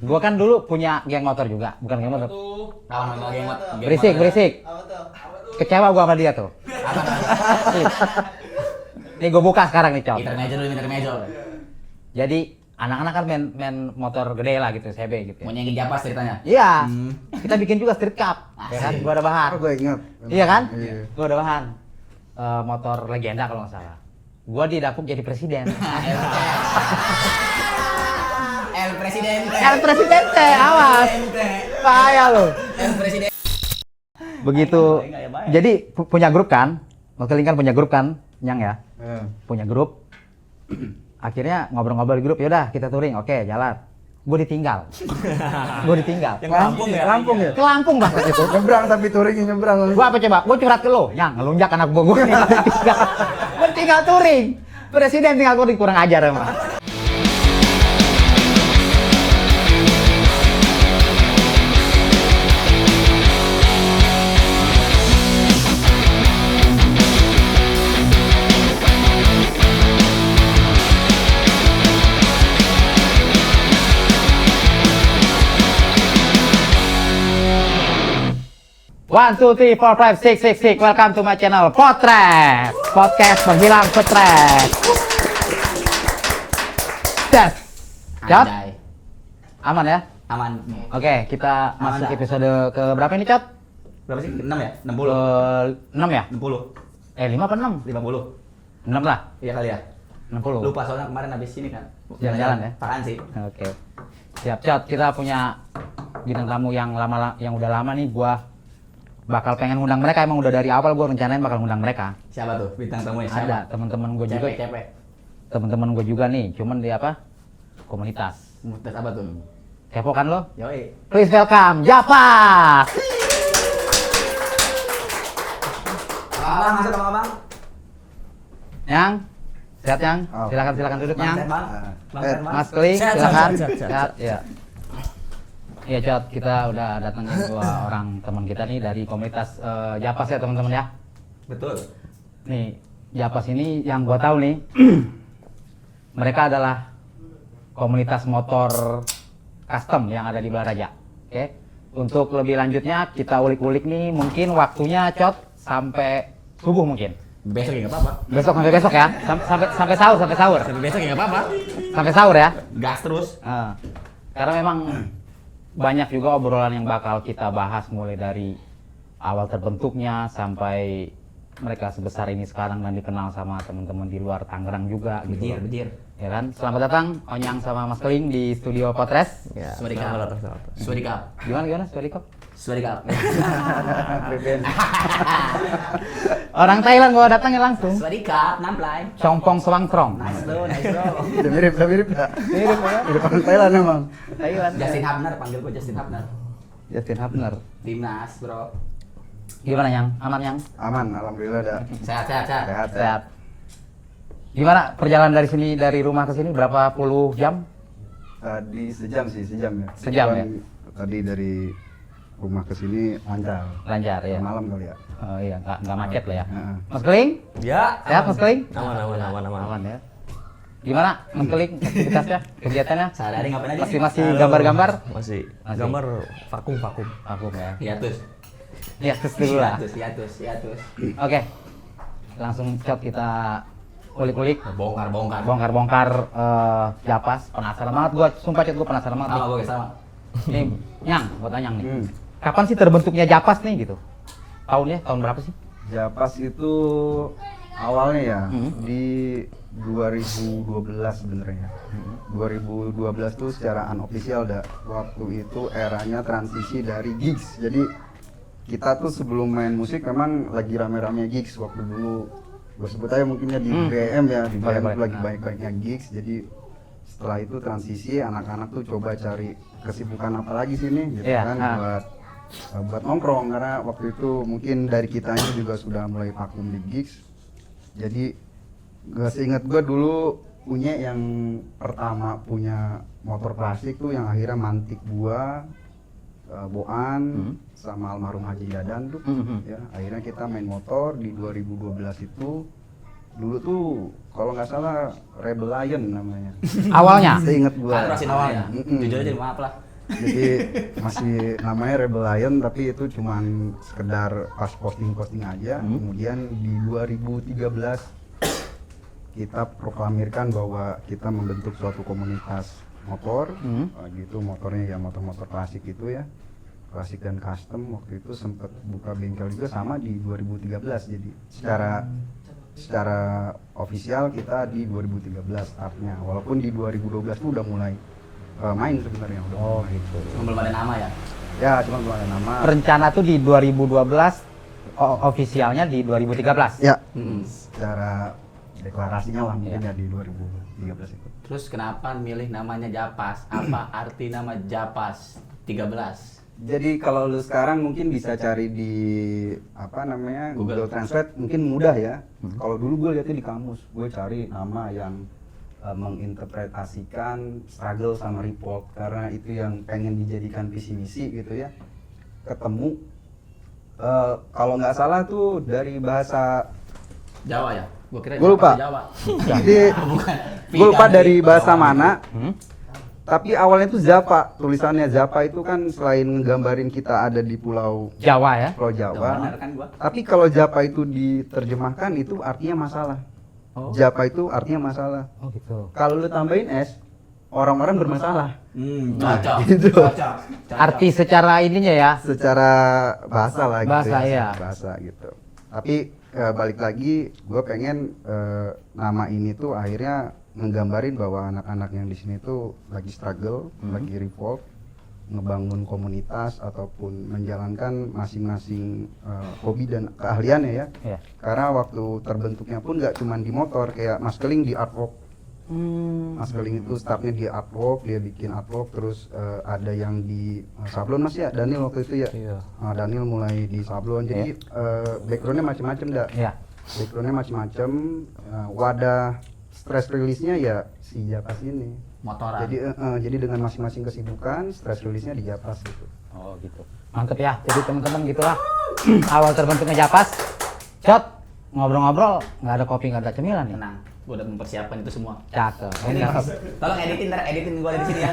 Gua kan dulu punya geng motor juga, bukan geng motor. Tahu nama geng motor? Berisik. Kecewa gua sama dia tuh. Nih gua buka sekarang nih, Cok. Intermezzo. Jadi anak-anak kan main motor gede lah gitu, CB gitu. Mau nyanyi Japas ceritanya? Iya. Kita bikin juga street cup, ya kan? Gua ada bahan. Gue ingat. Iya kan? Iya. Gua ada bahan. Motor legenda kalau nggak salah. Gua didapuk jadi presiden. El Presidente. El Presidente, awas. Bahaya lo. El Presidente. Begitu. Jadi punya grup kan? Mokeling kan punya grup kan? Nyang ya? Punya grup. Akhirnya ngobrol-ngobrol di grup, yaudah kita touring, oke jalan. Gue ditinggal. Yang Lampung ya? Lampung ya? Ke Lampung bahkan itu. Nyebrang tapi touringnya nyebrang. Gua apa coba? Gua curhat ke lo, Nyang, ngelunjak anak gua tinggal. Gua tinggal touring. Presiden tinggal touring, kurang ajar emang. One, two, three, four, five, six, six, six. Welcome to my channel Potret Podcast menghilang stres. Das. Cot? Anjay. Aman ya? Aman. Oke, kita Aman masuk dah. episode ke berapa ini, Cot? Berapa sih? 6 ya? 60. 6 ya? 60. 5 apa 6? 50. 6 lah. Iya kali ya. 60. Lupa soalnya kemarin habis ini kan. Jalan-jalan ya? Apaan sih? Oke. Siap, Cot. Kita punya bintang tamu yang udah lama nih. Gua bakal pengen ngundang mereka, emang udah dari awal gua rencanain bakal ngundang mereka. Siapa tuh bintang tamunya? Ada Siapa? teman-teman gua juga. Cepet. Teman-teman gua juga nih, cuman di apa? Komunitas. Mutas apa tuh? Kepo kan lo? Yoi. Please welcome Japas. Abang, masuk abang. Yang sehat yang? Oh. Silakan duduk Bang yang. Herman. Bang Eh, Herman. Mas Kling, Sehat, silakan. sehat. Sehat, ya. Iya, Cot, kita udah datengin dua orang teman kita nih dari komunitas Japas ya, teman-teman ya. Betul. Nih, Japas ini yang gua tahu nih, mereka adalah komunitas motor custom yang ada di Balaraja. Oke. Untuk lebih lanjutnya kita ulik-ulik nih, mungkin waktunya Cot sampai subuh mungkin. Besok ya nggak apa-apa. Besok sampai besok ya. Sampai sahur. Sampai besok ya nggak apa-apa. Sampai sahur ya. Gas terus. Karena memang banyak juga obrolan yang bakal kita bahas mulai dari awal terbentuknya sampai mereka sebesar ini sekarang dan dikenal sama teman-teman di luar Tangerang juga gitu. Bejir. Ya kan? Selamat datang Onyang sama Mas Keling di studio Potres. Ya, Swadikap. Gimana? Swadikap? Swadikap. Orang Thailand gua datangnya langsung. Swadikap, namplay. Congpong Swangtrong. Nice bro. Udah mirip ya? Mirip ya? Mirip orang Thailand emang. Thailand. Justin Hubner, panggil gua Justin Hubner. Justin Hubner. Timnas bro. Gimana Yang? Aman Yang? Aman, alhamdulillah ada. Sehat. Sehat. Sehat. Gimana perjalanan dari sini, dari rumah ke sini berapa puluh jam? Tadi sejam ya. Sejam ya? Tadi dari rumah ke sini lancar. Lancar ya. Malam kali ya. Oh iya, nggak macet lah ya. Heeh. Mas Keling? Ya. Sehat Mas Keling? Aman. Ya. Gimana Mas Keling aktivitasnya, kegiatannya? Sehari-hari ngapain aja? Masih gambar-gambar? Masih. Masih. Gambar vakum. Aku ya. Hiatus. Ya, terus dulu lah. Hiatus. Oke. Langsung Cot kita ulik-ulik, Bongkar. Japas. Penasaran banget gua, sumpah Cot, gua penasaran banget. Sama nih. gue sama. Nih, Nyang, buat Nyang nih. Hmm. Kapan sih terbentuknya Japas nih gitu? Tahunnya tahun berapa sih? Japas itu awalnya ya di 2012 sebenarnya. 2012 tuh secara unofficial dah. Waktu itu eranya transisi dari gigs. Jadi kita tuh sebelum main musik memang lagi rame-rame gigs waktu dulu. Gue sebut aja mungkinnya di BM ya, di BM Boleh. lagi banyak-banyaknya gigs. Jadi setelah itu transisi anak-anak tuh coba cari kesibukan apa lagi sih nih gitu Iya, kan buat nongkrong, karena waktu itu mungkin dari kitanya juga sudah mulai vakum di gigs. Jadi gak seinget gue dulu punya yang pertama punya motor klasik tuh yang akhirnya mantik gua, Boan sama almarhum Haji Dadan tuh. Ya, akhirnya kita main motor di 2012 itu. Dulu tuh kalau nggak salah Rebel Lion namanya. Awalnya? Seinget gua. Terusin awalnya. Mm-mm. Jujur aja maaf lah. Jadi masih namanya Rebel Lion tapi itu cuman sekedar pas posting-posting aja. Kemudian di 2013 kita proklamirkan bahwa kita membentuk suatu komunitas motor. Gitu motornya ya motor-motor klasik itu ya. Klasik dan custom. Waktu itu sempat buka bengkel juga sama di 2013. Jadi secara ofisial kita di 2013 startnya. Walaupun di 2012 itu udah mulai main sebenarnya. Gitu. Belum ada nama ya? Ya, cuma belum ada nama. Rencana tuh di 2012, ofisialnya di 2013. Ya, secara deklarasinya lah mungkin ya di 2013 itu. Terus kenapa milih namanya Japas? Apa arti nama Japas 13? Jadi kalau lu sekarang mungkin bisa cari di apa namanya Google Translate mungkin mudah ya. Kalau dulu gue lihatnya di kamus, gue cari nama yang menginterpretasikan struggle sama revolt karena itu yang pengen dijadikan visi misi gitu ya. Ketemu kalau nggak salah tuh dari bahasa Jawa ya? Gua lupa. Jawa. Jadi gue lupa dari bahasa mana. Tapi awalnya itu Zapa, tulisannya Zapa itu kan selain ngegambarin kita ada di pulau Jawa ya. Pulau Jawa. Benar kan gua? Tapi kalau Japa itu diterjemahkan itu artinya masalah. Japa itu artinya masalah. Oh gitu. Kalau lu tambahin S, orang-orang bermasalah. Cocok. gitu. Cocok. Arti secara ininya ya. Secara bahasa lah gitu. Bahasa, ya, iya. secara bahasa gitu. Tapi balik lagi, gue pengen nama ini tuh akhirnya menggambarin bahwa anak-anak yang di sini tuh lagi struggle, lagi revolt, ngebangun komunitas ataupun menjalankan masing-masing hobi dan keahliannya ya. Iya. Karena waktu terbentuknya pun nggak cuma di motor, kayak Mas Keling di artwork. Mas Keling itu startnya di artwork, dia bikin artwork, terus ada yang di sablon Mas ya, Daniel waktu itu ya. Iya. Daniel mulai di sablon, jadi backgroundnya macam-macam dah. Iya. Backgroundnya macam-macam, wadah stress release-nya ya si Japas ini. Motoran. Jadi dengan masing-masing kesibukan, stress release-nya di Japas gitu. Oh gitu. Mantep ya. Jadi teman-teman gitulah. Awal terbentuknya Japas. Shot. Ngobrol-ngobrol, nggak ada kopi, nggak ada cemilan nih. Tenang, gua udah mempersiapkan itu semua. Cakep. Ini cakep. Tolong editin gua dari sini ya.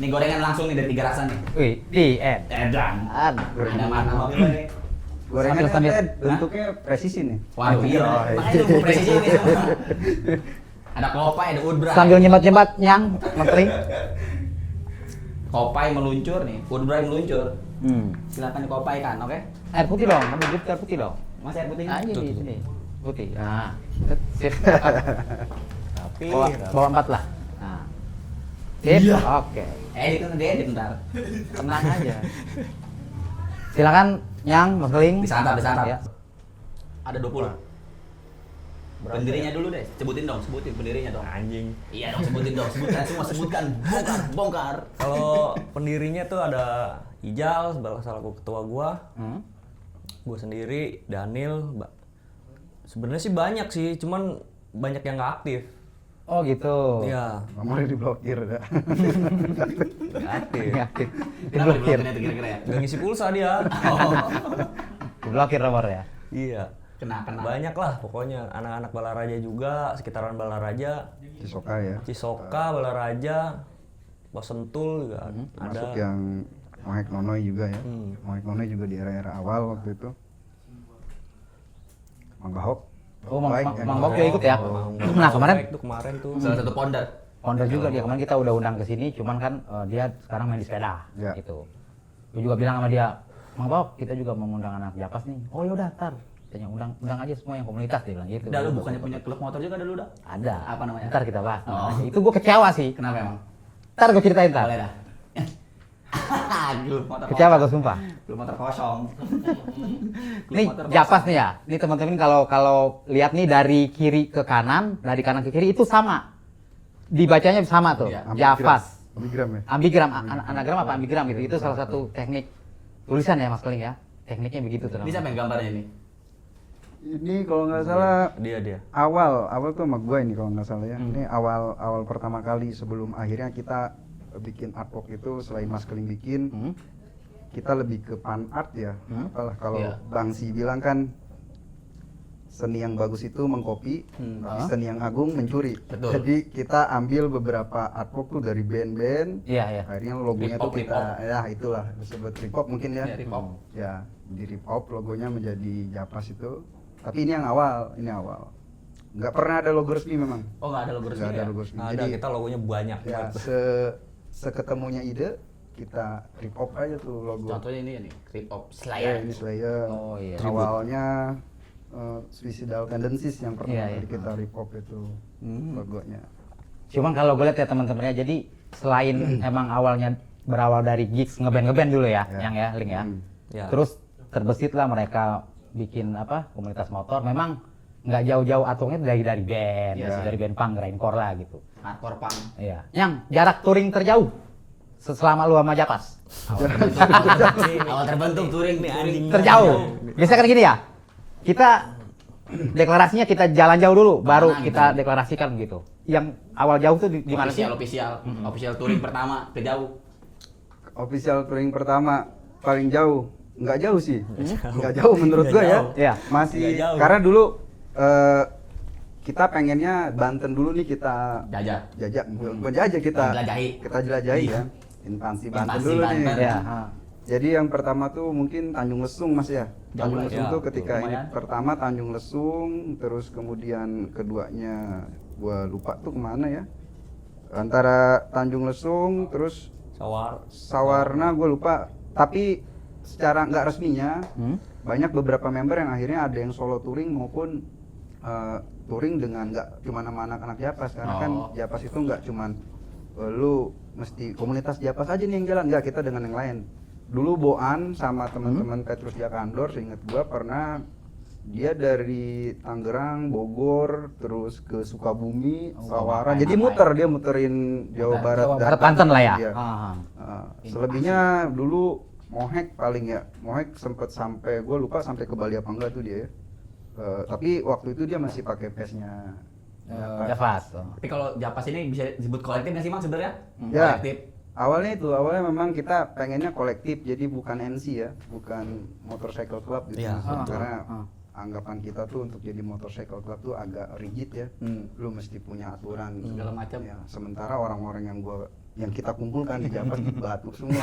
Nih gorengan langsung nih dari 3 rasa nih. Wih, di end. Edan. Ada mana mau gue? Gorengannya Sambil- Ted, bentuknya presisi nih. Waduh, iya. Makanya lu presisi ini semua. Ada Kopai, ada Udbray. Sambil nyebat-nyebat nyang, menteri. Kopai meluncur nih, Udbray meluncur. Silakan di Kopai kan, oke? Air putih dong, ambil dikit air putih dong. Masih air putihnya? Nah, ini di sini. Putih. Nah, sip. Tapi Bawa 4 lah. Nah. Sip, oke. Edit kan edit ntar. Tenang aja. Silakan Nyang, Mas Keling. Disantap. Ya. Ada 20. Pendirinya dulu deh, sebutin pendirinya dong. anjing. Iya dong, sebutkan semua, sebutkan. Bongkar. Kalau pendirinya tuh ada Ijal, salah satu ketua gua. Gua sendiri, Daniel. Sebenarnya sih banyak sih, cuman banyak yang nggak aktif. Oh gitu. Iya, Nomornya diblokir dah. nggak aktif. Aktif. Kenapa Diblokir. diblokirnya itu kira-kira ya? Nggak ngisi pulsa dia. Diblokir nomor ya. Iya. Kena. Banyak lah pokoknya anak-anak Balaraja juga, sekitaran Balaraja, Cisoka ya. Cisoka, Balaraja, Wasentul juga Masuk ada. yang Mohek Nonoy juga ya. Mohek Nonoy juga di era-era awal waktu itu. Manggahok. Oh, Mang Baik, Bok juga ikut ya. Nah, kemarin tuh. Salah satu founder. Founder juga dia, kemarin kita udah undang ke sini, cuman kan dia sekarang main di sepeda, Ya. gitu. Gue juga bilang sama dia, Mang Bok, kita juga mau ngundang anak Japas nih. Oh yaudah, ntar. Tanya undang aja semua yang komunitas, dia bilang gitu. Dah lu bukannya punya klub motor juga dulu dah? Ada. Apa namanya? Ntar kita bahas. Oh. Itu gue kecewa sih. Kenapa emang? Ntar gue ceritain ntar. Boleh dah. Klub motor Kecewa kosong. gue sumpah. Klub motor kosong. Klub Nih motor Japas kosong. nih ya. Nih teman-teman kalau lihat nih dari kiri ke kanan, dari kanan ke kiri itu sama. Dibacanya sama tuh. Iya. Japas. Ambigram ya. Ambigram, anagram apa ambigram gitu. Itu salah satu teknik tulisan ya Mas Keling ya. Tekniknya begitu tuh. Ini siapa yang gambarnya ini? Ini kalau nggak salah Dia. awal tuh sama gua ini kalau nggak salah ya. Ini awal pertama kali sebelum akhirnya kita bikin artwork itu selain Mas Keling bikin, kita lebih ke fan art ya. Apalah kalau Iya. Bang Si bilang kan seni yang bagus itu mengcopy, tapi seni yang agung mencuri. Betul. Jadi kita ambil beberapa artwork tuh dari band-band. Iya, iya. Akhirnya logonya tuh Rip-off, kita, ya itulah disebut rip-off mungkin ya. Ya, rip-off. Ya, di rip-off logonya menjadi Japas itu. Tapi ini yang awal, Nggak pernah ada logo resmi memang. Oh, nggak ada logo resmi Nggak ada ya? logo resmi. Ada, Jadi kita logonya banyak ya banget. seketemunya ide kita rip-off aja tuh logo. Contohnya ini nih, Rip Off Ya, Slayer. ini Slayer. Oh, iya. Awalnya Suicidal Tendencies yang pertama Iya, iya. kali kita rip-off itu logonya. Cuman kalau gue lihat ya teman-temannya, jadi selain emang awalnya berawal dari gigs ngeband dulu ya, Ya. yang ya Link ya. Ya. Terus terbesit lah mereka bikin apa komunitas motor. Memang nggak jauh-jauh atungnya dari band, Iya. dari band punk, grindcore lah gitu. Hardcore punk. Iya. Yang jarak touring terjauh selama lu sama Japas Awal terbentuk touring Ini touring. anjing. terjauh. Biasanya kan gini ya. Kita deklarasinya kita jalan jauh dulu, baru Mana kita gitu. deklarasikan gitu. Yang awal jauh tuh di mana sih? Official touring pertama ke jauh. Official touring pertama paling jauh, nggak jauh sih, nggak jauh menurut Nggak gue ya. jauh. Iya. Masih Nggak jauh. karena dulu kita pengennya Banten dulu nih kita Jajah. jajak, bukan jajak kita Jelajahi. kita jelajahi Iya. kan. Instansi Banten Instansi dulu nih. Banten. Iya. Jadi yang pertama tuh mungkin Tanjung Lesung Mas ya. Tanjung lah, Lesung ya. tuh ketika ini Lumayan. pertama Tanjung Lesung, terus kemudian keduanya gua lupa tuh kemana ya. Antara Tanjung Lesung terus Sawarna gue lupa. Tapi secara nggak resminya banyak beberapa member yang akhirnya ada yang solo touring maupun touring dengan nggak cuma nama anak-anak Japas karena kan Oh. Japas itu nggak cuman lu mesti komunitas Japas aja nih yang jalan, nggak, kita dengan yang lain. Dulu Boan sama teman-teman Petrus Jakandor seingat gua pernah dia dari Tangerang, Bogor, terus ke Sukabumi, Sawara. ngapain, Jadi ngapain? dia muterin Jawa Barat, Jawa Barat, Banten lah ya. Iya. Ah. Selebihnya dulu Mohek paling ya. Mohek sempet sampai, gue lupa sampai ke Bali apa enggak tuh dia ya. Tapi waktu itu dia masih pakai pesnya. Japas. Tapi kalau Japas ini bisa disebut kolektif nggak sih Mang sebenarnya? Ya. Kolektif. Awalnya memang kita pengennya kolektif, jadi bukan NC ya, bukan motorcycle club gitu. Iya. Karena anggapan kita tuh untuk jadi motorcycle club tuh agak rigid ya. Lu mesti punya aturan Segala macam. Ya, sementara orang-orang yang kita kumpulkan di Japas itu batu semua.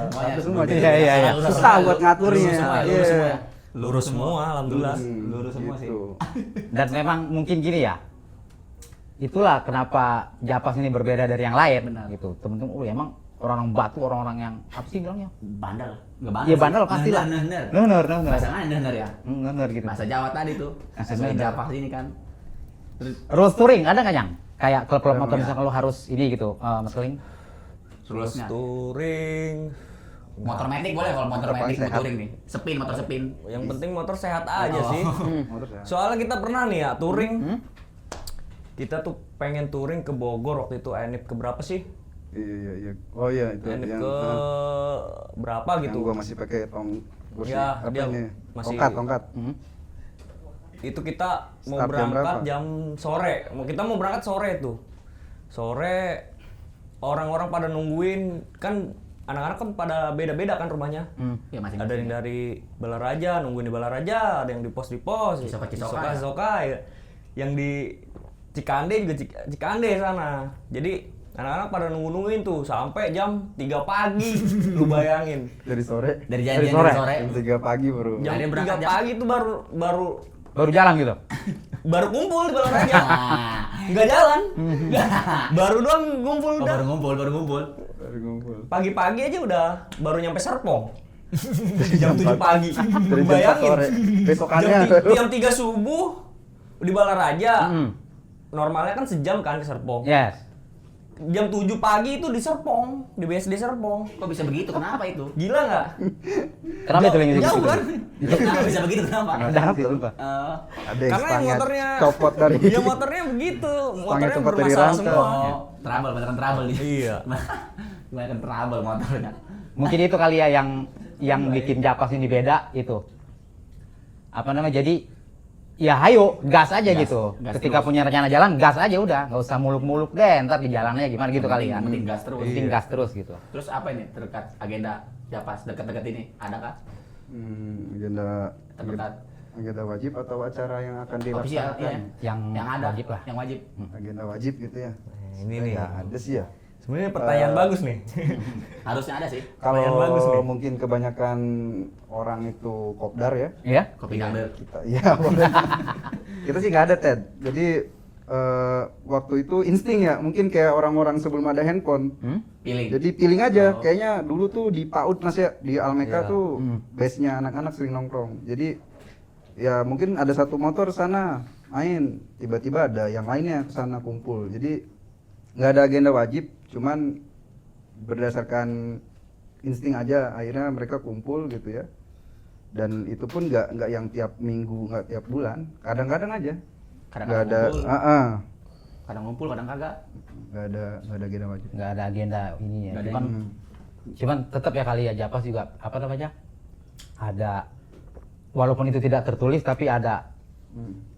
Batu semua. Jadi Iya, iya, iya. susah buat ngaturnya. Lurus semua, Iya. lurus semua ya. Lurus semua, alhamdulillah. Lurus semua sih. Gitu. Dan memang mungkin gini ya. Itulah kenapa Japas ini berbeda dari yang lain Benar. gitu. Temen-temen, emang orang-orang Batu, orang-orang yang apa sih bilangnya? Bandel. Nggak bandel. Iya sih. bandel pastilah. Nener. Nener. Bahasa nener ya. Nener gitu. Bahasa Jawa tadi tuh. Bahasa Sesuai nener. Japas ini kan. Terus Rules touring ada nggak Yang? Kayak klub-klub Ada, motor ya. misalkan lo harus ini gitu, Mas Keling. rulesnya. Touring. Motor metik boleh kalau motor Motor metik paling mau sehat. touring nih. Sepin, motor sepin. Yang penting motor sehat aja Oh. sih. Motor sehat. Soalnya kita pernah nih ya touring. Kita tuh pengen touring ke Bogor waktu itu Enip ke berapa sih? Iya. Oh iya itu Enip yang ke berapa yang gitu. gua masih pakai kursi Ya, apa dia ini? masih- Tongkat. Itu kita mau Start jam berangkat berapa? jam sore. Kita mau berangkat sore tuh. Sore orang-orang pada nungguin, kan anak-anak kan pada beda-beda kan rumahnya. Ya masing-masing. Ada yang dari Balaraja, nungguin di Balaraja, ada yang di pos, Cisoka, Cisoka, ya. Yang di Cikande juga Cikande sana. Jadi anak-anak pada nungguin tuh sampai jam 3 pagi. Lu bayangin. Dari sore Dari Dari janjian sore. dari sore. jam 3 pagi baru. Jam Ada yang 3 berangkat jam- pagi tuh Baru jalan gitu. baru kumpul di Balaraja. Nah. Nggak jalan. Baru doang kumpul Oh, udah. baru ngumpul. Baru ngumpul. Pagi-pagi aja udah baru nyampe Serpong. Jam 7 pagi. Dari jam 4 Bayangin. sore. Besokannya Jam 3 subuh di Balaraja. Normalnya kan sejam kan ke Serpong. Yes. Jam 7 pagi itu di Serpong, di BSD Serpong. Kok bisa begitu? Kenapa itu? Gila nggak? Kenapa itu Ling? Jauh kan? Kenapa bisa begitu? Kenapa? Kenapa itu, lupa. ada yang Karena yang stangnya motornya copot dari Ya motornya begitu, motornya copot dari bermasalah rantai. semua. Oh, trouble, beneran trouble nih. Iya. Beneran trouble motornya. Mungkin itu kali ya yang bikin Japas ini beda itu. Apa namanya? Jadi ya hayo gas aja Gas, gitu. gas Ketika terus. punya rencana jalan gas aja udah, nggak usah muluk-muluk deh. Ntar di jalannya gimana gitu kali ya. Penting gas terus. Penting gas terus gitu. Terus apa ini terdekat agenda Japas dekat-dekat ini? Adakah? agenda Terdekat? Agenda wajib atau acara yang akan Official, dilaksanakan? iya. Yang ada wajib lah. Yang wajib. Agenda wajib gitu ya. Ini nih. Ya, ada sih ya. Sebenarnya pertanyaan bagus nih. Harusnya ada sih. Pertanyaan bagus nih. Kalau mungkin kebanyakan orang itu kopdar ya. Iya? Kopi gambel. Kita iya boleh. Kita sih nggak ada Ted. Jadi waktu itu insting ya, mungkin kayak orang-orang sebelum ada handphone. Pilih. Jadi feeling aja, kayaknya dulu tuh di PAUD Mas ya, di Almeka Iya. tuh base-nya anak-anak sering nongkrong. Jadi ya mungkin ada satu motor sana main, tiba-tiba ada yang lainnya ke sana kumpul. Jadi nggak ada agenda wajib, cuman berdasarkan insting aja akhirnya mereka kumpul gitu ya. Dan itu pun nggak yang tiap minggu, nggak tiap bulan, kadang-kadang aja. Kadang Nggak ada, ngumpul. Kadang ngumpul, kadang kagak. nggak ada agenda wajib. Nggak ada agenda ini ya. Nggak ada Cuman tetap ya kali ya Japas juga apa namanya? Ada walaupun itu tidak tertulis tapi ada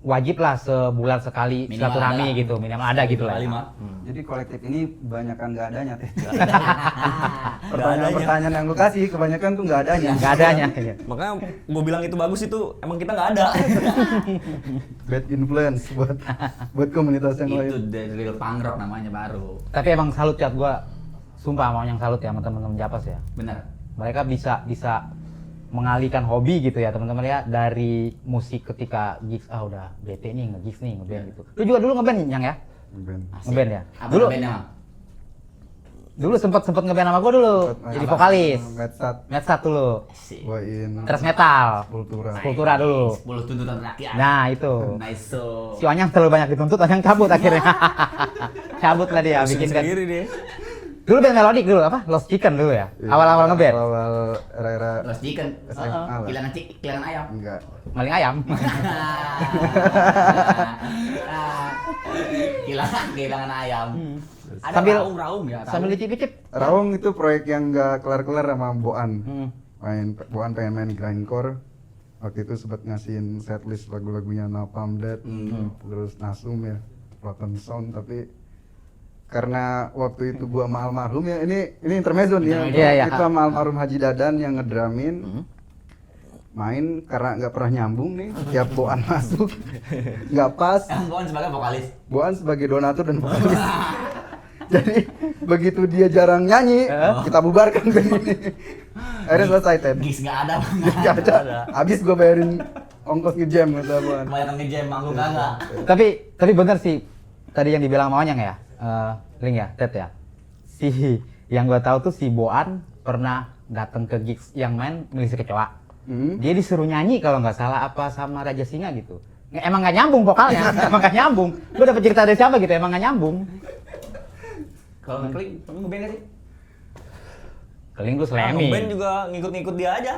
wajib lah sebulan sekali Minimal silaturahmi ada lah. gitu, minimal ada gitu lah. Kali ya. mah. Jadi kolektif ini kebanyakan nggak adanya Teh. adanya. Pertanyaan-pertanyaan yang lu kasih kebanyakan tuh nggak adanya. Nggak adanya. Iya. Makanya gue bilang itu bagus itu emang kita nggak ada. Bad influence buat komunitas yang Itu lain. dari real punk rock namanya baru. Tapi emang salut ya gua, sumpah mau yang salut ya sama teman-teman Japas ya. Benar. Mereka bisa mengalihkan hobi gitu ya teman-teman ya, dari musik ketika gigs udah bete nih nge-gigs nih ngeband gitu. Lu juga dulu ngeband yang ya? Ben. Asik. Ngeband ya? Apa Dulu bandnya, Mang? dulu sempet ngeband sama gua dulu. Jadi Apa? vokalis. Medsat, Medsat dulu. Asik. bawain Thrash metal. kultura. Kultura dulu. 10 tuntutan rakyat. Nah, itu. Nice so. Si Onyang terlalu banyak dituntut, Onyang cabut akhirnya. Cabut lah dia, Pusing bikin band. sendiri dia. Dulu band melodik dulu apa? Lost Chicken dulu ya. Iya, Awal-awal ngeband. Awal era-era Lost chicken. SMA lah. Kehilangan ayam. enggak. Maling ayam. Kehilangan ayam. Ada Sambil raung ya. raung. Sambil licip-licip. Rawong itu proyek yang nggak kelar-kelar sama Boan. Boan pengen main grindcore. Waktu itu sempat ngasihin setlist lagu-lagunya Napalm Death, terus Nasum ya, Rotten Sound, tapi karena waktu itu gua sama almarhum ya, ini intermezzo nih ya. Iya, iya. Itu sama almarhum Haji Dadan yang ngedramin. Main karena nggak pernah nyambung nih, tiap Boan masuk nggak pas. Boan sebagai vokalis. Boan sebagai donatur dan vokalis. Jadi begitu dia jarang nyanyi, kita bubarkan band ini. Akhirnya selesai Ted. Gigs nggak ada. Nggak ada. Habis gue bayarin ongkos ngejam kata Boan. Banyak ngejam manggung kagak. Tapi bener sih tadi yang dibilang sama Onyang ya, Ling ya, Ted ya. Si yang gua tahu tuh si Boan pernah datang ke gigs yang main Milisi Kecoa. Dia disuruh nyanyi kalau nggak salah apa sama Raja Singa gitu. Emang nggak nyambung vokalnya, emang nggak nyambung. Gua dapet cerita dari siapa gitu, emang nggak nyambung. Kalau ngeklik, kamu ngeband nggak sih? Keling lu Ah, selemi. ngeband juga ngikut-ngikut dia aja.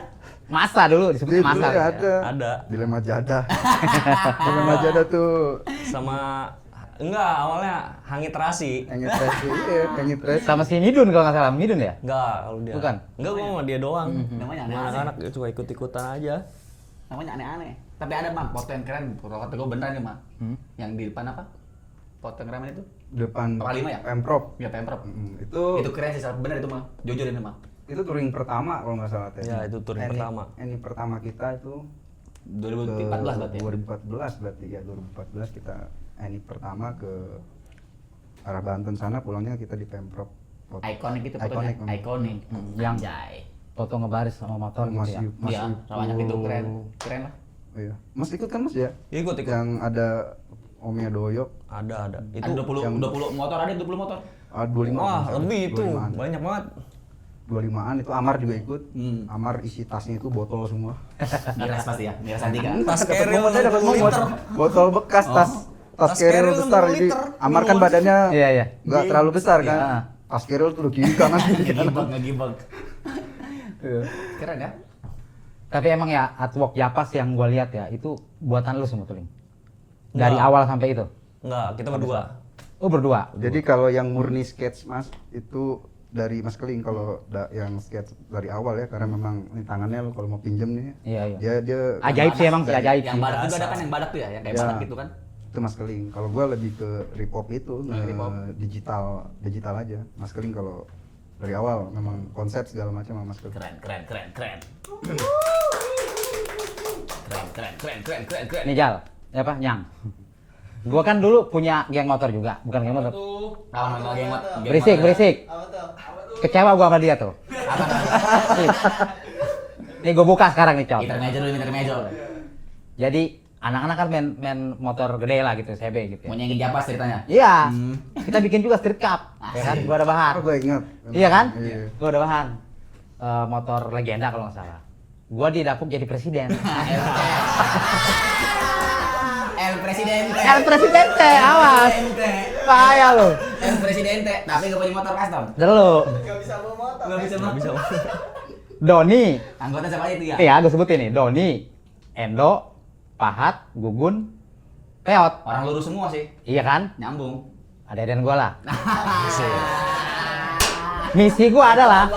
Masa dulu disebutnya Dulu masa. ya ada. Ada. Dilema jadah. Dilema jadah tuh Sama enggak awalnya Hangit Rasi. hangit resi, iya, hangit resi. Sama si Midun kalau nggak salah, Midun ya? Enggak, kalau dia. Bukan? Enggak, gua sama dia doang. Namanya Sama aneh-aneh. anak-anak ya cuma ikut-ikutan aja. Namanya aneh-aneh. Tapi ada Mam, foto yang keren. Foto gue beneran nih Mam. Yang di depan apa? Foto yang keren itu? Depan Kepala lima ya? Pemprov. Ya Pemprov. Itu Itu keren sih, bener itu Mam. Jujur ini Mam. itu touring pertama kalau nggak salah Ted. Ya, itu touring pertama. Ini pertama kita itu 2014 berarti ya? 2014 berarti ya, 2014 kita ini pertama ke arah Banten sana, pulangnya kita di Pemprov. Ikonik itu fotonya. Ikonik. Ikonik. Yang Anjay. foto ngebaris sama motor gitu ya. Iya, ramanya itu keren. Keren lah. Iya. Mas ikut kan Mas ya? Ikut. Yang ada Omnya Doyok, Ada. Itu Itu 20 motor ada 20 motor. 25. wah, kalau lebih nggak itu. salah. 25-an. Banyak banget. 25-an itu Amar juga ikut. Hmm. Amar isi tasnya itu botol semua. Miras pasti ya, Miras Antika. Tas Dapat keril momot, saya dapat 60 momot. liter. Botol bekas tas Tas keril keril besar 60 jadi liter. Amar kan Minuman. badannya Iya, iya. nggak terlalu besar kan. Iya. Tas keril tuh udah kiri kanan kiri kanan. Ngegibag. Iya. Keren ya? Tapi emang ya artwork Japas yang gua lihat ya itu buatan lu semua tuh, Ling. Dari Enggak. awal sampai itu. Enggak, kita berdua. Oh, berdua. Jadi kalau yang murni sketch Mas itu dari Mas Keling, kalau yang sketch dari awal ya, karena memang ini tangannya lo kalau mau pinjem nih. Iya, iya. Dia Ajaib sih emang sih, ajaib Yang sih. badak juga ada kan, yang badak tuh ya, yang kayak Ya. badak gitu kan. Itu Mas Keling. Kalau gua lebih ke repop itu, Repop. digital aja. Mas Keling kalau dari awal memang konsep segala macam sama Mas Keling. Keren. Keren. Nih Jal, apa Nyang? Gua kan dulu punya geng motor juga, bukan geng motor. Lawan lagi Berisik. Kecewa gua sama dia tuh. Nih gua buka sekarang nih, Cok. Intermezzo. Jadi anak-anak kan main motor gede lah gitu, CB gitu. Mau nyenggin Japas ceritanya. Iya. Kita bikin juga street cup, ya kan? Gua ada bahan. Oh, gue ingat. Iya kan? Iya. Gua ada bahan. Motor legenda kalau nggak salah. Gua didapuk jadi presiden. El Presidente. El Presidente, awas. Bahaya lo. El Presidente, tapi gak punya motor custom. Dulu. Gak bisa. Doni. Anggota siapa aja itu ya? Iya, gue sebutin nih. Doni, Endo, Pahat, Gugun, Peot. Orang lurus semua sih. Iya kan? Nyambung. Ada dan gue lah. Misi gue adalah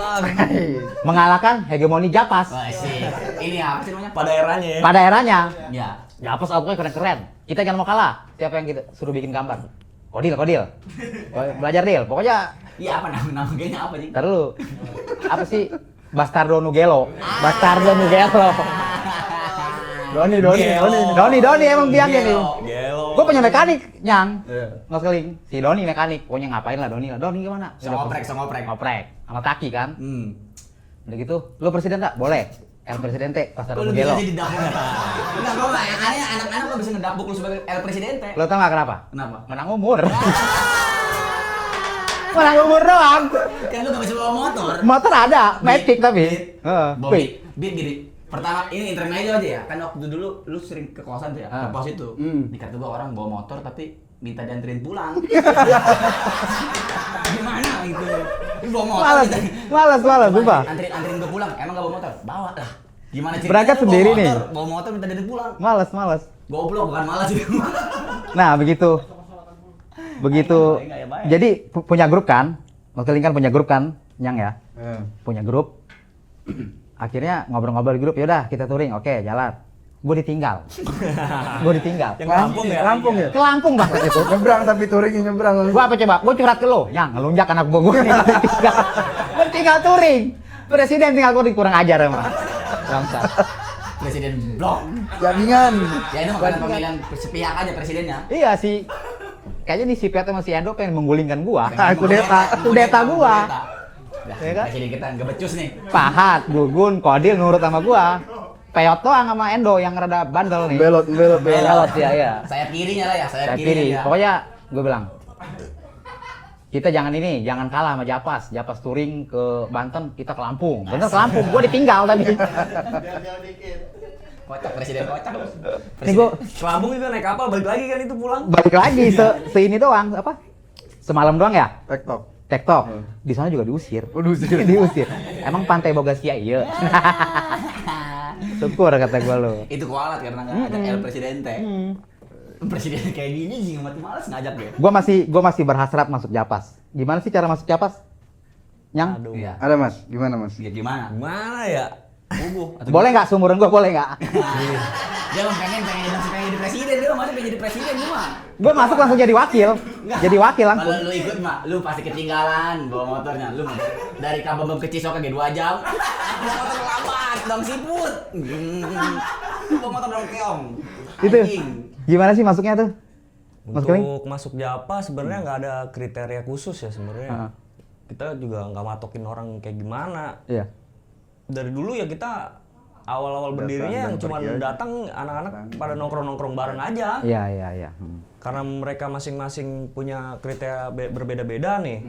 mengalahkan hegemoni Japas. Wah sih. Ini apa sih namanya? Pada eranya ya. Pada eranya, Ya. Japas outputnya keren-keren. Kita jangan mau kalah. Siapa yang kita suruh bikin gambar? Kodil. Belajar Dil. Pokoknya Iya apa nama gengnya apa sih? ntar dulu. Apa sih? Bastardo Nugelo. Doni emang biangnya nih. Gelo. Gue punya mekanik, Nyang. Iya. Nggak sekeling. Si Doni mekanik. Pokoknya ngapain lah Doni. Doni gimana? Ngoprek. Ngoprek. Sama Taki kan. Udah gitu, lu presiden tak? Boleh. El Presidente, Bastardo Lu Nugelo. bisa jadi dapur. Enggak, gua enggak. Yang aneh anak-anak lo bisa ngedapuk lu sebagai El Presidente. Lo tau gak kenapa? Kenapa? Menang umur. Menang umur doang. Kan lu gak bisa bawa motor. Motor ada, Matic tapi. Bawa beat gini. Pertama ini intermezzo aja ya. Kan waktu dulu lu sering ke kosan tuh ya, ke pos itu. Nikah tuh orang bawa motor tapi minta dianterin pulang. Gimana gitu? Lu bawa motor. Malas, sumpah. Anterin gua pulang. Emang gak bawa motor? Bawa lah. Gimana ceritanya? Berangkat lu bawa sendiri motor, nih. Bawa motor minta dianterin pulang. Malas. Goblok bukan malas itu. Nah, begitu. Jadi punya grup kan? Modeling kan punya grup kan, Nyang ya? Punya grup. Akhirnya ngobrol-ngobrol di grup, yaudah kita touring, oke jalan. Gue ditinggal. Yang Lampung ya? Lampung ya? Ke Lampung banget itu. Nyebrang tapi touringnya nyebrang. Gua apa coba? Gua curhat ke lo, Nyang ngelunjak anak gua ditinggal. Gua tinggal touring. Presiden tinggal gua kurang ajar emang. Bangsa. Presiden blok. Jaringan. Ya itu makanya pemilihan sepihak aja presidennya. Iya sih. Kayaknya nih si Piat sama si Endo pengen menggulingkan gua. Kudeta. Kudeta gua. Dah, Ya kan? presiden kita nggak becus nih. Pahat, Gugun, Kodil nurut sama gua. Peot doang sama Endo yang rada bandel nih. Belot. Belot ya. Sayap kirinya lah ya, sayap Saya kirinya kiri. ya. Pokoknya gue bilang kita jangan kalah sama Japas touring ke Banten, kita ke Lampung. Bener ke Lampung, gue ditinggal tadi. Kocak, presiden kocak. Nih gue Ke Lampung juga naik kapal balik lagi kan itu pulang. balik lagi se ini doang, apa? Semalam doang ya? TikTok. TikTok. Di sana juga diusir. Diusir. Emang pantai Bogasia iya. Syukur kata gue lo. Itu kualat karena nggak ada El Presidente. Presiden kayak gini sih mati malas ngajak deh. Gue masih berhasrat masuk Japas. Gimana sih cara masuk Japas? Nyang? Aduh. Iya. Ada Mas, gimana Mas? Ya gimana? Gimana ya? Bubuh. Boleh nggak seumuran gue boleh nggak? Dia mah pengen jadi presiden, dia mah pengen jadi presiden dia mah. Gue masuk langsung jadi wakil. Jadi wakil langsung. Kalau lu ikut mah, lu pasti ketinggalan bawa motornya. Lu mah dari Kababab ke Cisok ke 2 jam. Bawa motor lambat, dong siput. Bawa motor dong keong. Itu. Anjing. Gimana sih masuknya tuh? Mas Keling? Untuk masuk Japa sebenarnya nggak ada kriteria khusus ya sebenarnya. Kita juga nggak matokin orang kayak gimana. Iya. Dari dulu ya kita awal-awal berdirinya yang cuma datang anak-anak pada nongkrong-nongkrong bareng aja. Iya. Karena mereka masing-masing punya kriteria berbeda-beda nih.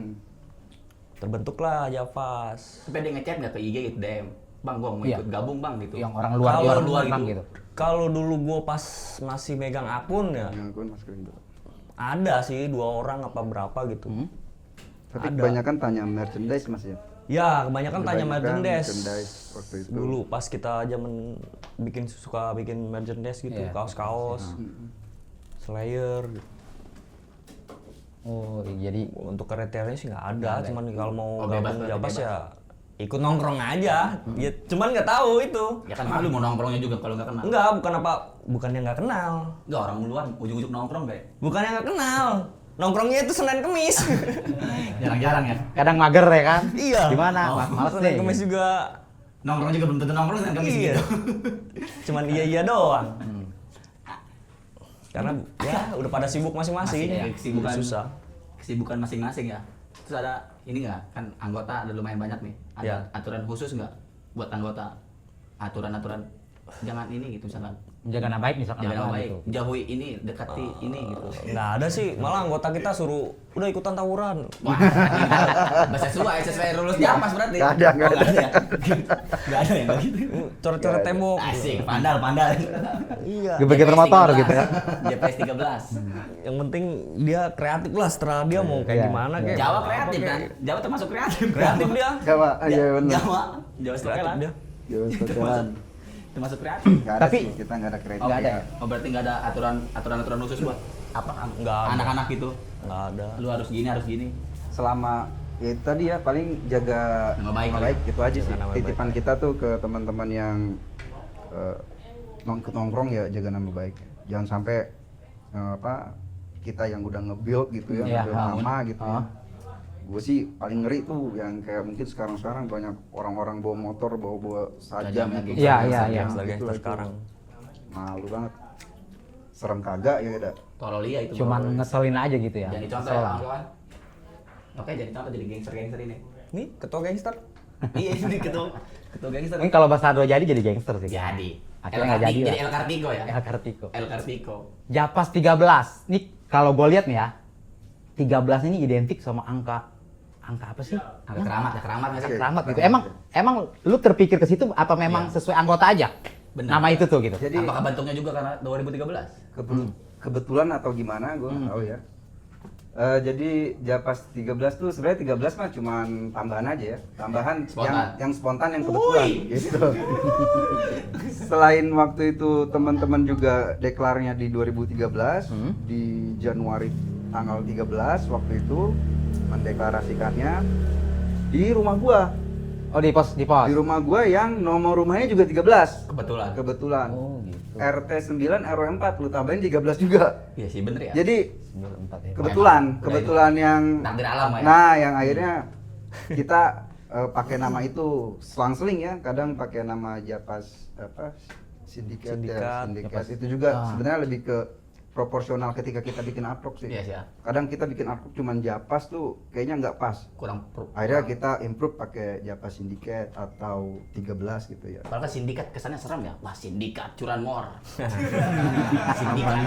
Terbentuklah Japas. Tapi dia ngechat nggak ke IG gitu DM. Bang, gua mau Iya. ikut gabung bang gitu. Yang orang luar, Kalau orang luar luar gitu. gitu. Kalau dulu gua pas masih megang akun ya, Yang aku Mas Keling dulu. ada sih 2 orang apa berapa gitu. Tapi Ada. kebanyakan tanya merchandise Mas ya. Ya, kebanyakan tanya merchandise. waktu itu. Dulu pas kita zaman suka bikin merchandise gitu, Iya. kaos-kaos, Slayer. Gitu. Oh, jadi Untuk kriterianya sih nggak ada, cuman kalau mau Oh, bebas gabung berarti, Japas bebas. ya ikut nongkrong aja. Ya, cuman nggak tahu itu. Ya kan malu mau nongkrongnya juga kalau nggak kenal. Enggak, bukannya nggak kenal. Enggak orang luar ujung-ujung nongkrong kayak. Bukannya nggak kenal. Nongkrongnya itu Senin Kemis. Jarang-jarang ya. kadang mager ya kan? Iya. Gimana? Oh, Males Senin nih. Kemis juga Nongkrong juga belum tentu nongkrong dengan kami Iya. segitu. Cuman iya doang. Karena ya udah pada sibuk masing-masing. Masih ya, kesibukan. Susah. Kesibukan masing-masing ya. Terus ada ini nggak? Kan anggota ada lumayan banyak nih. Ada Ya. aturan khusus nggak buat anggota? Aturan-aturan jangan ini gitu misalkan. Menjaga nama baik misalkan Jangan apa baik, gitu. jauhi ini, dekati ini gitu. Nggak ada sih, malah anggota kita suruh udah ikutan tawuran. Wah, bahasa sesuai rules Japas berarti. Nggak ada, nggak ada. ya? Nggak ada ya nggak gitu. Coret-coret tembok. Asik, pandal. Iya. Geber-geber motor gitu ya. JPS 13. Yang penting dia kreatif lah, setelah dia mau kayak Iya. gimana kayak. Jawa apa kreatif kayak- kan? Jawa termasuk kreatif. Kreatif dia. Jawa, iya benar. Jawa Kreatif stokelan. dia. Jawa stokelan. Termasuk kreatif. Nggak ada Tapi- sih, kita nggak ada kreatif. Nggak ada ya? Oh berarti nggak ada aturan khusus buat apa? Nggak ada. Anak-anak gitu. Nggak ada. Lu harus gini. Selama ya itu tadi ya paling jaga Nama baik nama kali. baik itu aja Jaga sih. nama Titipan kita tuh ke teman-teman yang nongkrong ya jaga nama baik. Jangan sampai kita yang udah nge-build gitu ya, Iya, nge-build nama gitu ya. ah. Gue sih paling ngeri tuh yang kayak mungkin sekarang banyak orang-orang bawa motor, bawa sajam Sajam gitu. Iya, iya, iya. Gangster-gangster Itu sekarang. malu banget. Serem kagak ya ada. Tololia itu. Cuman bro. ngeselin aja gitu ya. Jadi contoh ya kawan-kawan. Oke jadi contoh jadi gangster ini. Nih, ketua gangster. Iya ini ketua gangster. Mungkin kalau bahasa Ado jadi gangster sih. Jadi. Akhirnya nggak jadi lah. Jadi El Kartiko ya. El Kartiko. El Kartiko. Japas 13. Nih kalau gue lihat nih ya. 13 ini identik sama angka apa sih? Angka keramat nggak sih? Keramat gitu. Emang lu terpikir ke situ apa memang Iya. sesuai anggota aja? Benar. Nama itu tuh gitu. Jadi Apakah bentuknya juga karena 2013? kebetulan atau gimana gue nggak tahu ya. Jadi Japas 13 tuh sebenarnya 13 mah cuman tambahan aja ya. Tambahan Spontan. yang spontan yang kebetulan gitu. Selain waktu itu teman-teman juga deklarnya di 2013 di Januari tanggal 13 waktu itu mendeklarasikannya di rumah gua. Oh di pos. Di rumah gua yang nomor rumahnya juga 13. Kebetulan. Oh gitu. RT 9 RW 4 lu tambahin 13 juga. Iya sih bener ya. Jadi 94 ya. kebetulan yang Takdir alam ya. nah yang akhirnya kita pakai nama itu selang-seling ya, kadang pakai nama Japas sindikat Sindikat. itu juga sebenarnya lebih ke proporsional ketika kita bikin artwork sih. Iya sih ya. Kadang kita bikin artwork cuman Japas tuh kayaknya nggak pas. Kurang Akhirnya kita improve pakai Japas Sindikat atau 13 gitu ya. Padahal kan sindikat kesannya serem ya. Wah sindikat curanmor. Sindikat.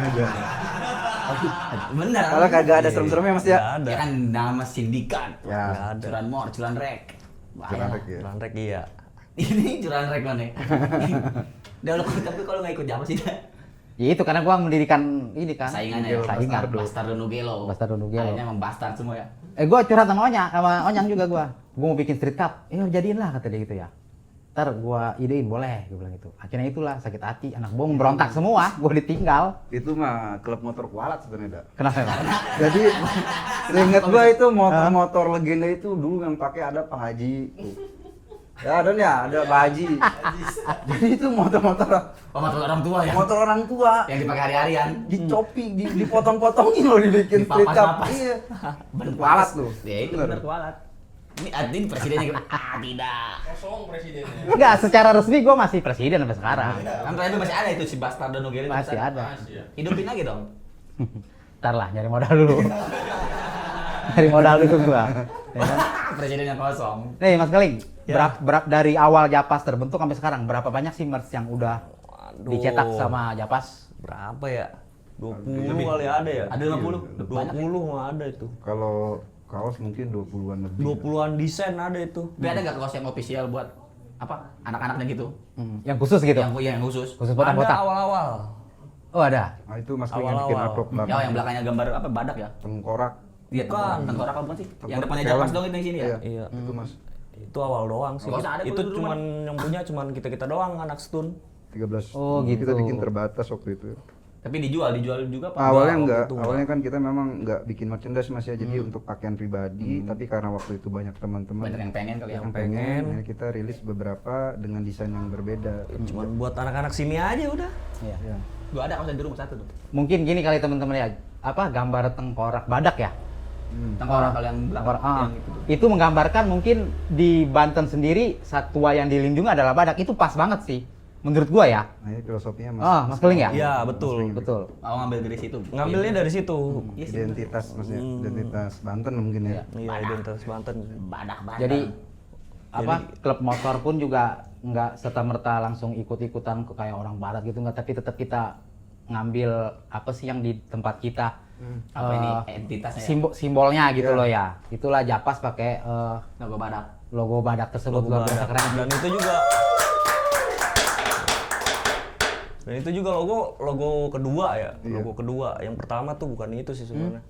Bener. Kalau kagak ada serem-seremnya Mas ya. Nggak ada. Ya kan nama sindikat. Ya. Nggak ada. Curanmor, curanrek. Curanrek ya. Ranrek iya. Ini curanrek mana? Dah lo tapi kalau nggak ikut Japas sih dah. Ya itu karena gua mendirikan ini kan. Saingannya ya. Saingan. Bastardo Nugelo. Bastardo Nugelo. Akhirnya emang bastard semua ya. Gua curhat sama Onyang juga gua. Gua mau bikin street cup. Jadiin lah kata dia gitu ya. Ntar gua idein boleh, gua bilang gitu. Akhirnya itulah sakit hati, anak bong berontak semua, gua ditinggal. Itu mah klub motor kualat sebenarnya. Dak. Kenapa emang? Jadi seingat gua itu motor-motor legenda itu dulu yang pakai ada Pak Haji. Ya ada nih ada Pak Haji. Jadi itu motor-motor Oh, motor orang tua ya. motor orang tua Yang dipakai hari-harian. dicopi, dipotong-potongin loh dibikin street cup. Dipapas-papas. Iya. Bener Kualat tuh. Ya itu bener kualat. Ini presidennya gitu. Tidak. Enggak, secara resmi gua masih presiden sampai sekarang. Kan terakhir masih ada itu si Bastardo Nugelo. Masih ada. Hidupin lagi dong. Ntar lah, nyari modal dulu. Nyari modal dulu gua. Ya kan? Presiden yang kosong. Nih Mas Galing, Ya. dari awal Japas terbentuk sampai sekarang berapa banyak sih merch yang udah Waduh. dicetak sama Japas? Berapa ya? 20 kali ada ya? Ada 50. 20 mah ada itu. Kalau kaos mungkin 20-an lebih. 20-an desain ada itu. Tapi ada nggak kaos yang official buat apa anak-anaknya gitu? Yang khusus gitu? Yang khusus. Khusus buat Ada anggota? awal-awal. Oh ada? Nah itu Mas Kling yang bikin Awal-awal. artwork Ya, yang belakangnya gambar apa badak ya? tengkorak. Iya, Bukan. tengkorak apa sih? Yang depannya Jalan. Japas dong itu yang sini ya? Iya. Itu Mas. Itu awal doang sih. Nggak usah ada Itu dulu cuman yang punya cuman kita-kita doang anak stun. 13. Oh, gitu. Kita bikin terbatas waktu itu. Tapi dijual juga apa? Awalnya waktu enggak, itu enggak. awalnya kan kita memang enggak bikin merchandise Mas ya, jadi untuk pakaian pribadi, tapi karena waktu itu banyak teman-teman Banyak yang pengen kali ya. yang pengen, ya kita rilis beberapa dengan desain yang berbeda. Cuman buat anak-anak sini aja udah. Iya. Ya. Gua ada kaos di rumah satu tuh. Mungkin gini kali teman-teman ya, apa gambar tengkorak badak ya? Tengkorak kalau yang Tengkorak. yang itu. Itu menggambarkan mungkin di Banten sendiri satwa yang dilindungi adalah badak. Itu pas banget sih menurut gua ya. Nah, ini filosofinya Mas. Mas Keling ya? Iya, betul. Betul. Mau ngambil dari situ. Ngambilnya dari situ. Iya sih. Identitas maksudnya, identitas Banten mungkin ya. Iya, identitas Banten. Badak-badak. Jadi apa klub motor pun juga nggak serta-merta langsung ikut-ikutan ke kayak orang barat gitu nggak, tapi tetap kita ngambil apa sih yang di tempat kita. Apa ini entitasnya? Simbolnya gitu loh ya. Itulah Japas pakai Logo badak. logo badak tersebut Logo luar biasa badak. keren. Dan itu juga logo kedua ya. Iya. Logo kedua. Yang pertama tuh bukan itu sih sebenarnya.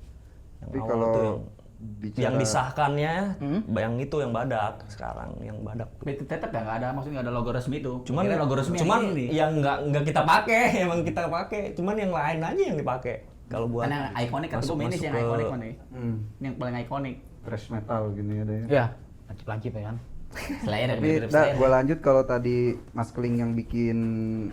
Yang Tapi awal kalau tuh bicara yang disahkannya yang itu yang badak sekarang yang badak. Tapi tetap nggak ada, maksudnya nggak ada logo resmi itu. Cuman Kira logo resmi cuman yang ini. yang nggak kita pakai, emang kita pakai. Cuman yang lain aja yang dipakai. Kalau buat Karena ikonik kan masuk- gue ini masuk sih yang ke- ikonik mana? Ini yang paling ikonik. thrash metal gini ada ya. Ya, lancip-lancip ya kan. Slayer Tapi dari Slayer. gue lanjut kalau tadi Mas Keling yang bikin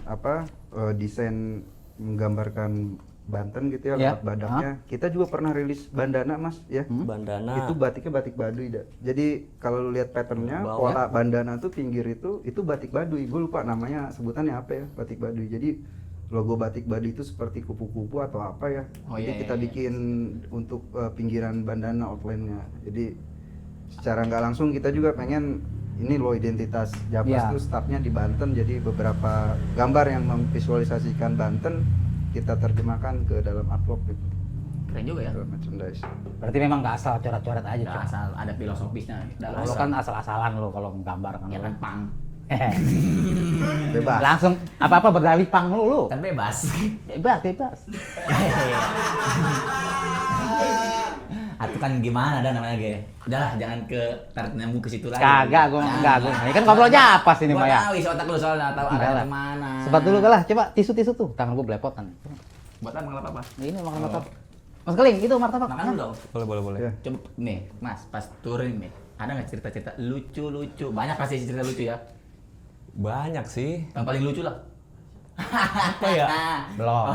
apa desain menggambarkan Banten gitu ya, Ya. lewat badaknya. Kita juga pernah rilis bandana Mas ya. bandana. Itu batiknya batik Baduy dah. Jadi kalau lu lihat patternnya, Bawah. pola bandana tuh pinggir itu batik Baduy. Gue lupa namanya sebutannya apa ya, batik Baduy. Jadi logo batik Baduy itu seperti kupu-kupu atau apa ya. Oh, Jadi iya, kita iya, iya. bikin untuk pinggiran bandana outline-nya. Jadi secara nggak langsung kita juga pengen ini loh identitas Japas Iya. tuh startnya di Banten. Jadi beberapa gambar yang memvisualisasikan Banten kita terjemahkan ke dalam artwork gitu. Keren juga ya. Ke merchandise. Berarti memang nggak asal coret-coret aja, Nggak Cok. asal ada filosofisnya. Lo kan asal-asalan lo kalau menggambar kan. Ya kan pang. Bebas. Langsung apa-apa berdalih pang lu. Kan bebas. Bebas. Atau kan gimana dah namanya ge. Udahlah jangan ke tarik nyambung ke situ lagi. Kagak, gua enggak. Ini kan ngobrol Japas ini, Gua Maya. tahu isi otak lu soalnya tahu Enggak arahnya lah. kemana. Sebat dulu lah, coba tisu-tisu tuh. Tangan gua belepotan. Buat apa nggak apa-apa. Ini makan martabak. Mas Keling, itu martabak. Makan dulu dong. Boleh. Ya. Coba nih, Mas, pas turun nih. Ada nggak cerita-cerita lucu-lucu? Banyak pasti cerita lucu ya. Banyak sih. Yang paling lucu lah. Apa ya? Belum.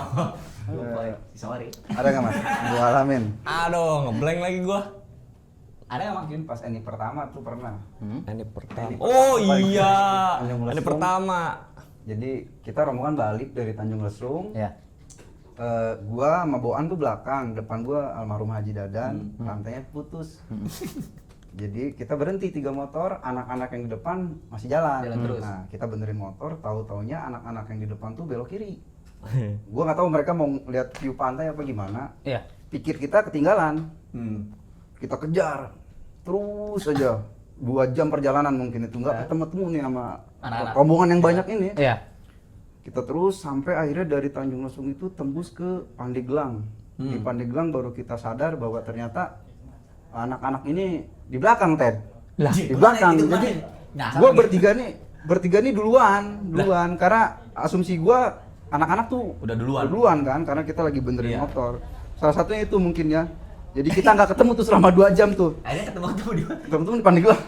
Lupa ya. Sorry. Ada nggak Mas? Gua alamin. Aduh, ngeblank lagi gua. Ada nggak Mungkin pas ini pertama tuh pernah. Ini pertama. Ini Oh pertama. iya. Tanjung Ini Lesung. pertama. Jadi kita rombongan balik dari Tanjung Lesung. Ya. Gua sama Boan tuh belakang, depan gua almarhum Haji Dadan, rantainya putus. Jadi kita berhenti 3 motor, anak-anak yang di depan masih jalan. Jalan terus. Nah, kita benerin motor, tahu-taunya anak-anak yang di depan tuh belok kiri. Gua nggak tahu mereka mau lihat view pantai apa gimana. Iya. Pikir kita ketinggalan. Hmm. Kita kejar. Terus aja 2 jam perjalanan mungkin itu nggak ketemu nih sama Anak-anak. rombongan yang banyak ini. Iya. Kita terus sampai akhirnya dari Tanjung Lesung itu tembus ke Pandeglang. Di Pandeglang baru kita sadar bahwa ternyata anak-anak ini di belakang, Ted. Lah, Di belakang. Itu Jadi Nah, gua sama bertiga nih duluan karena asumsi gua anak-anak tuh Udah duluan. kan karena kita lagi benerin Iya. motor. Salah satunya itu mungkin ya. Jadi kita nggak ketemu tuh selama 2 jam tuh. Akhirnya ketemu di mana? Temen-temen di Pandeglang.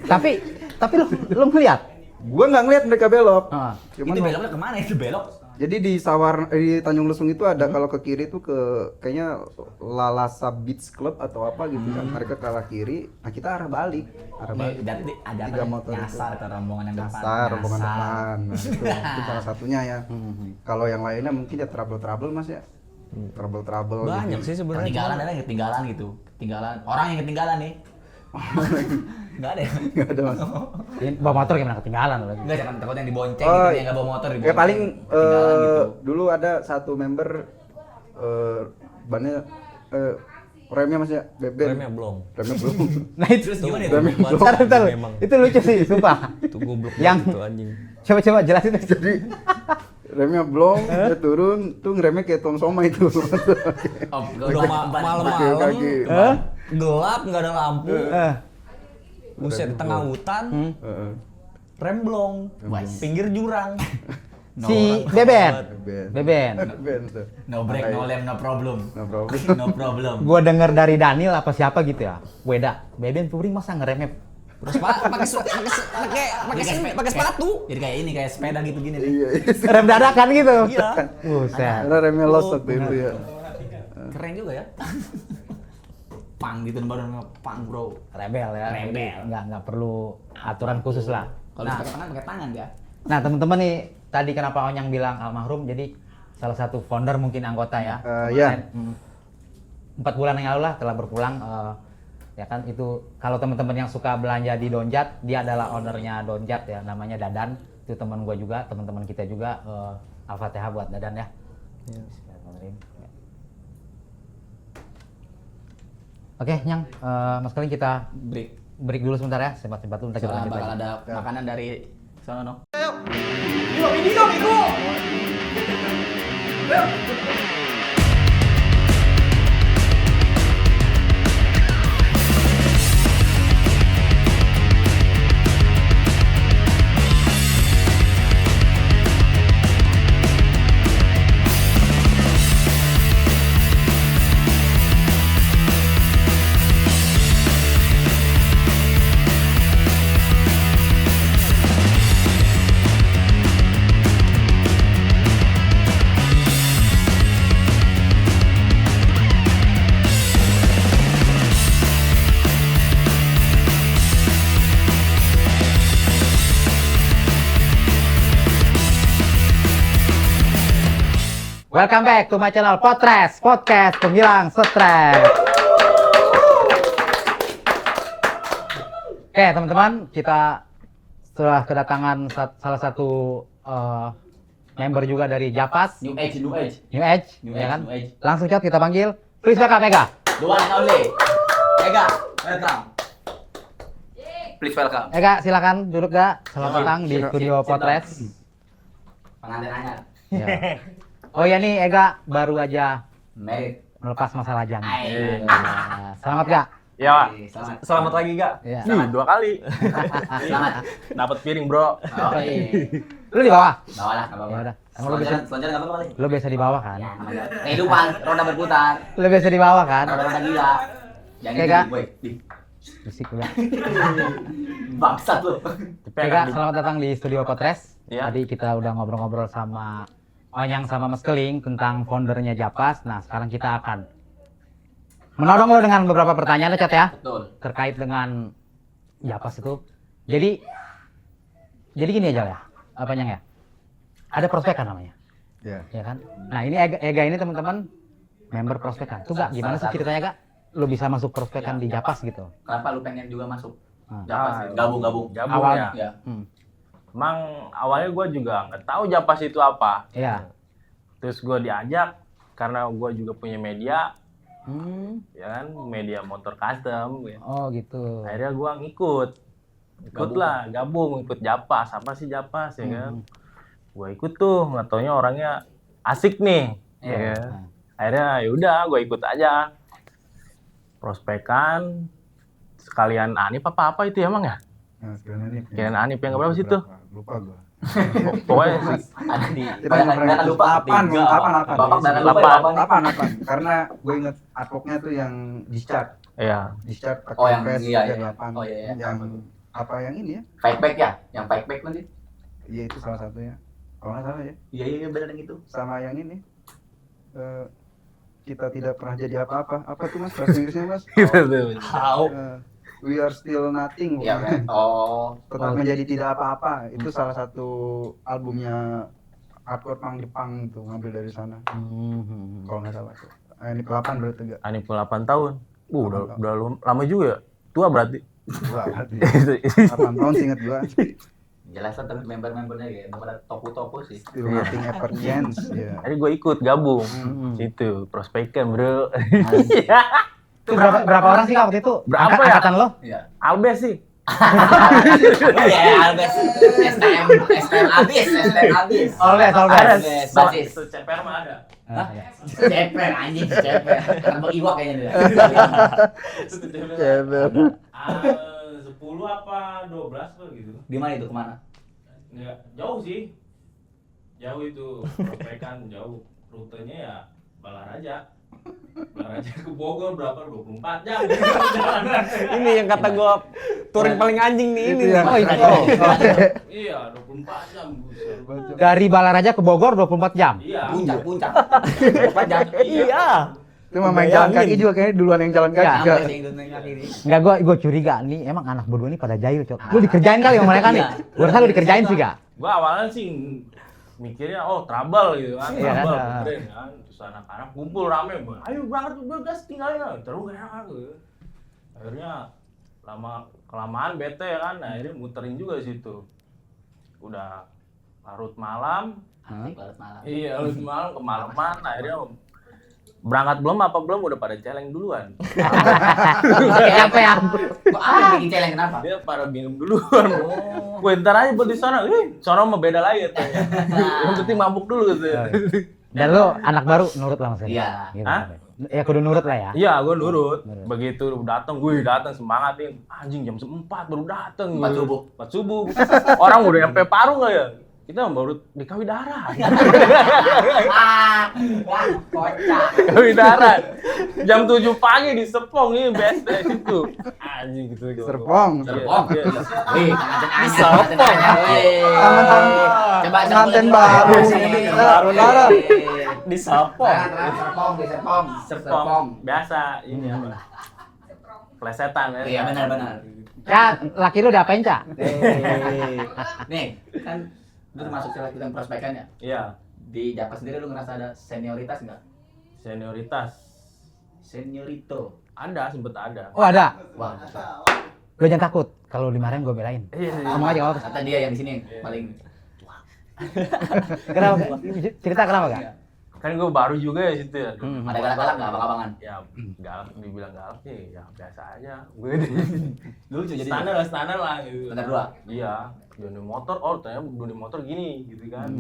Tapi lu ngeliat? Gua nggak ngeliat mereka belok. Ah. Cuman Itu beloknya kemana itu belok? jadi di di Tanjung Lesung itu ada kalau ke kiri itu ke kayaknya Lalasa Beach Club atau apa gitu kan. Mereka ke arah kiri, nah kita arah balik. Arah balik. Jadi ada 3 apa? motor itu. Nyasar ke rombongan yang depan. Nyasar, rombongan Nyasar. depan. Nah, itu salah satunya ya. Kalau yang lainnya mungkin ya trouble-trouble Mas ya. Trouble-trouble Banyak gitu. sih sebenarnya. Ketinggalan ada yang ketinggalan gitu. Ketinggalan. Orang yang ketinggalan nih. Enggak ada ya? Nggak ada Mas. Ini bawa motor gimana ketinggalan lu lagi? Enggak, jangan takut yang dibonceng Oh, gitu, yang enggak bawa motor dibonceng. Ya paling Ketinggalan gitu. dulu ada satu member bannya remnya Mas ya, beben. Remnya belum. Remnya belum. Nah itu Terus gimana itu? Remnya belum. Bentar. Memang. Itu lucu sih, sumpah. Itu goblok Yang- banget itu anjing. Coba jelasin. Jadi remnya belum, dia turun, tuh ngeremnya kayak tong somai itu. Oh, Udah malam-malam, Kaki. Hah? gelap, nggak ada lampu. Buset, di tengah hutan, Heeh. rem blong, Wais. pinggir jurang. Si Beben. Beben. Beben. Beben tuh. No break, no lem, no problem. No problem. No problem. Gua denger dari Daniel apa siapa gitu ya. Weda, Beben touring masa ngeremnya Pakai sepatu. Jadi kayak ini, kayak sepeda gitu gini nih. Iya, rem dadakan gitu. Iya. Buset. karena remnya los waktu itu ya. Keren juga ya. pang gitu baru pang bro. Rebel ya. Rebel. Nggak perlu aturan khusus lah. Kalau Nah, pakai tangan ya. nah teman-teman nih tadi kenapa Onyang bilang almarhum, jadi salah satu founder mungkin anggota ya. Ya. 4 bulan yang lalu lah telah berpulang. Ya kan itu kalau teman-teman yang suka belanja di Donjat, dia adalah ownernya Donjat ya, namanya Dadan. Itu teman gue juga, teman-teman kita juga. Al-Fatihah buat Dadan ya. Bismillahirrahmanirrahim. Oke, Nyang, Mas Keling kita break dulu sebentar ya, sebat-sebat dulu, ntar kita Soalnya lanjut bakal lagi. ada makanan dari sono. Welcome back to my channel Podcast Penghilang Stres. Oke teman-teman, kita setelah kedatangan salah satu member juga dari Japas, New Age. ya kan? Langsung chat kita panggil, please welcome Ega. The one and only. Ega, welcome. Please welcome. Ega silakan duduk Ga. Selamat datang di studio Podcast. Pengantin anyar. Ya. Oh ya nih Ega baru aja Merit. melepas masa lajang. Ay. Ya. Selamat Ga. Ya, Pak. Selamat. Selamat lagi, Kak. Iya. Nih, 2 kali. Selamat. Dapat piring, Bro. Oh, iya. Lu di bawah? Bawa lah, nggak apa-apa. Ya udah. Emang lu bisa- Selonjoran nggak apa-apa kali. Lu biasa di bawah kan? Ya, namanya kehidupan, roda berputar, Lu biasa di bawah kan? roda gila. Jangan Oke, gitu, Kak. boy. Berisik udah. Bangsat lu. Oke Kak, selamat datang di studio Potres. Iya. Tadi kita udah ngobrol-ngobrol sama Onyang sama Mas Keling tentang foundernya Japas. Nah, sekarang kita akan menodong lo dengan beberapa pertanyaan Cat ya, Betul. terkait dengan Japas itu. Jadi gini aja ya, apa Nyang ya? Ada prospekan namanya, Ya. ya kan? Nah, ini Ega ini teman-teman member prospekan. Tuh Gak, gimana sih ceritanya Gak? Lu bisa masuk prospekan di Japas gitu? Kenapa lu pengen juga masuk? Hmm. Japas, gabung. Gabung Awalnya. ya. Ya. Emang awalnya gue juga nggak tahu Japas itu apa. Iya. Terus gue diajak karena gue juga punya media, Hmm. ya kan, media motor custom. Ya. Oh gitu. Akhirnya gue ikut lah, gabung, ikut Japas. Apa sih Japas ya kan? Gue ikut tuh, nggak taunya orangnya asik nih. Iya. Ya kan? Akhirnya yaudah, gue ikut aja. Prospekan, sekalian Anip apa itu ya emang ya? Nah, sekarang ini. Kirain Anip yang berapa sih tuh? Lupa gua. Pokoknya Ada di Kita nggak pernah lupa. Lapan. Bapak dana lupa Lapan. ya, Bapak nih. 8. Karena gue inget advoknya tuh yang discharge. iya. Discharge pakai Oh, yang press iya, tiga iya. delapan. Oh, iya, iya. Yang apa yang ini ya? Fake back ya? Yang fake back nanti? Iya itu salah satunya. Kalau nggak salah ya. Iya benar yang itu. Sama yang ini. Kita tidak pernah jadi apa-apa. Apa tuh mas? Bahasa Inggrisnya mas? Tahu. We are still nothing. Iya kan? Oh. Tetap menjadi tidak apa-apa. Itu salah satu albumnya hardcore punk Jepang itu ngambil dari sana. Kalau nggak salah tuh. Ini ke-8 berarti enggak? Anip 8 tahun. Udah lama juga ya. Tua berarti. Wah, berarti 8 tahun seingat gua. Jelasan terus member-membernya kayak pada topu-topu sih. Still nothing ever change. Ya. Jadi gue ikut gabung. Situ, prospekan, Bro. Iya. Itu berapa orang sih Kak waktu itu? Berapa ya? Angkatan lo? Iya. Albes sih. Iya, Albes. STM habis. Always. Basis. Tuh CPR mah ada. Hah? Ceper anjing, ceper. Abang Iwak kayaknya dia. Cebel. 10 apa 12 tuh gitu. Di mana itu kemana? Enggak jauh sih. Jauh itu, prospekan jauh. Rutenya ya Balaraja. Balaraja ke Bogor berapa? 24 jam. Perjalanan. Ini yang kata gua touring paling anjing nih ini. yang- Oh, itu. Iya, 24 jam. Buset. Dari Balaraja ke Bogor 24 jam. Iya. Puncak. Apa jam? Iya. Itu mah main jalan kaki juga kayaknya duluan yang jalan kaki. Iya. Kak. Sampai sih ikut naik kaki nih. Enggak, gue curiga nih, emang anak berdua ini pada jahil, Cok. Lu dikerjain kali sama mereka nih. Iya. Gue rasa lu dikerjain sih, Kak. Gua awalnya sih mikirnya oh trouble gitu kan, Iya kan? trouble beneran kan. Terus anak-anak kumpul rame, ayo berangkat gas tinggalin lah. Terus gak enak gitu. Akhirnya kelamaan bete ya kan, akhirnya muterin juga di situ. Udah larut malam, Asik banget malam. iya larut malam kemalaman, akhirnya berangkat belum udah pada celeng duluan. Kayak apa ya? Kok apa yang bikin celeng kenapa? Dia pada minum duluan. Gue ntar aja buat di sana, sono mah beda lagi tuh. Yang penting mabuk dulu gitu. Dan lu anak baru nurut lah Mas. Iya. Gitu. Hah? Ya kudu nurut lah ya. Iya, gue nurut. Begitu datang, gue datang semangat nih. Anjing jam 4 baru datang. 4 subuh. 4 subuh. Orang udah nyampe Parung nggak ya? Kita baru di Kawidaran. Kocak. Kawidaran. Jam 7 pagi di Serpong ini best dari situ. Anjing gitu. Serpong. Serpong. Iya. Wih, kangen Serpong. Coba Pengantin baru. Baru. Di Serpong. Serpong. Biasa ini apa? Plesetan ya. Iya benar. Ya, laki lu udah apain, Cak? Nih, kan lu termasuk salah satu yang prospekan ya. Iya, Di Japa sendiri lu ngerasa ada senioritas nggak? senioritas. Seniorito. Ada, sempet ada. Oh, ada. Wah, Lu jangan takut. Kalau dimarahin gue belain. Iya. Ngomong aja kalau apa. kata dia yang di sini paling Kenapa? Cerita kenapa, Kak? Kan gue baru juga ya situ ya. ada galak-galak nggak abang-abangan. Ya galak, dibilang galak sih ya biasa aja. Gue Lucu jadi. standar lah gitu. Standar dua. Iya, dunia motor, oh ternyata dunia motor gini gitu kan.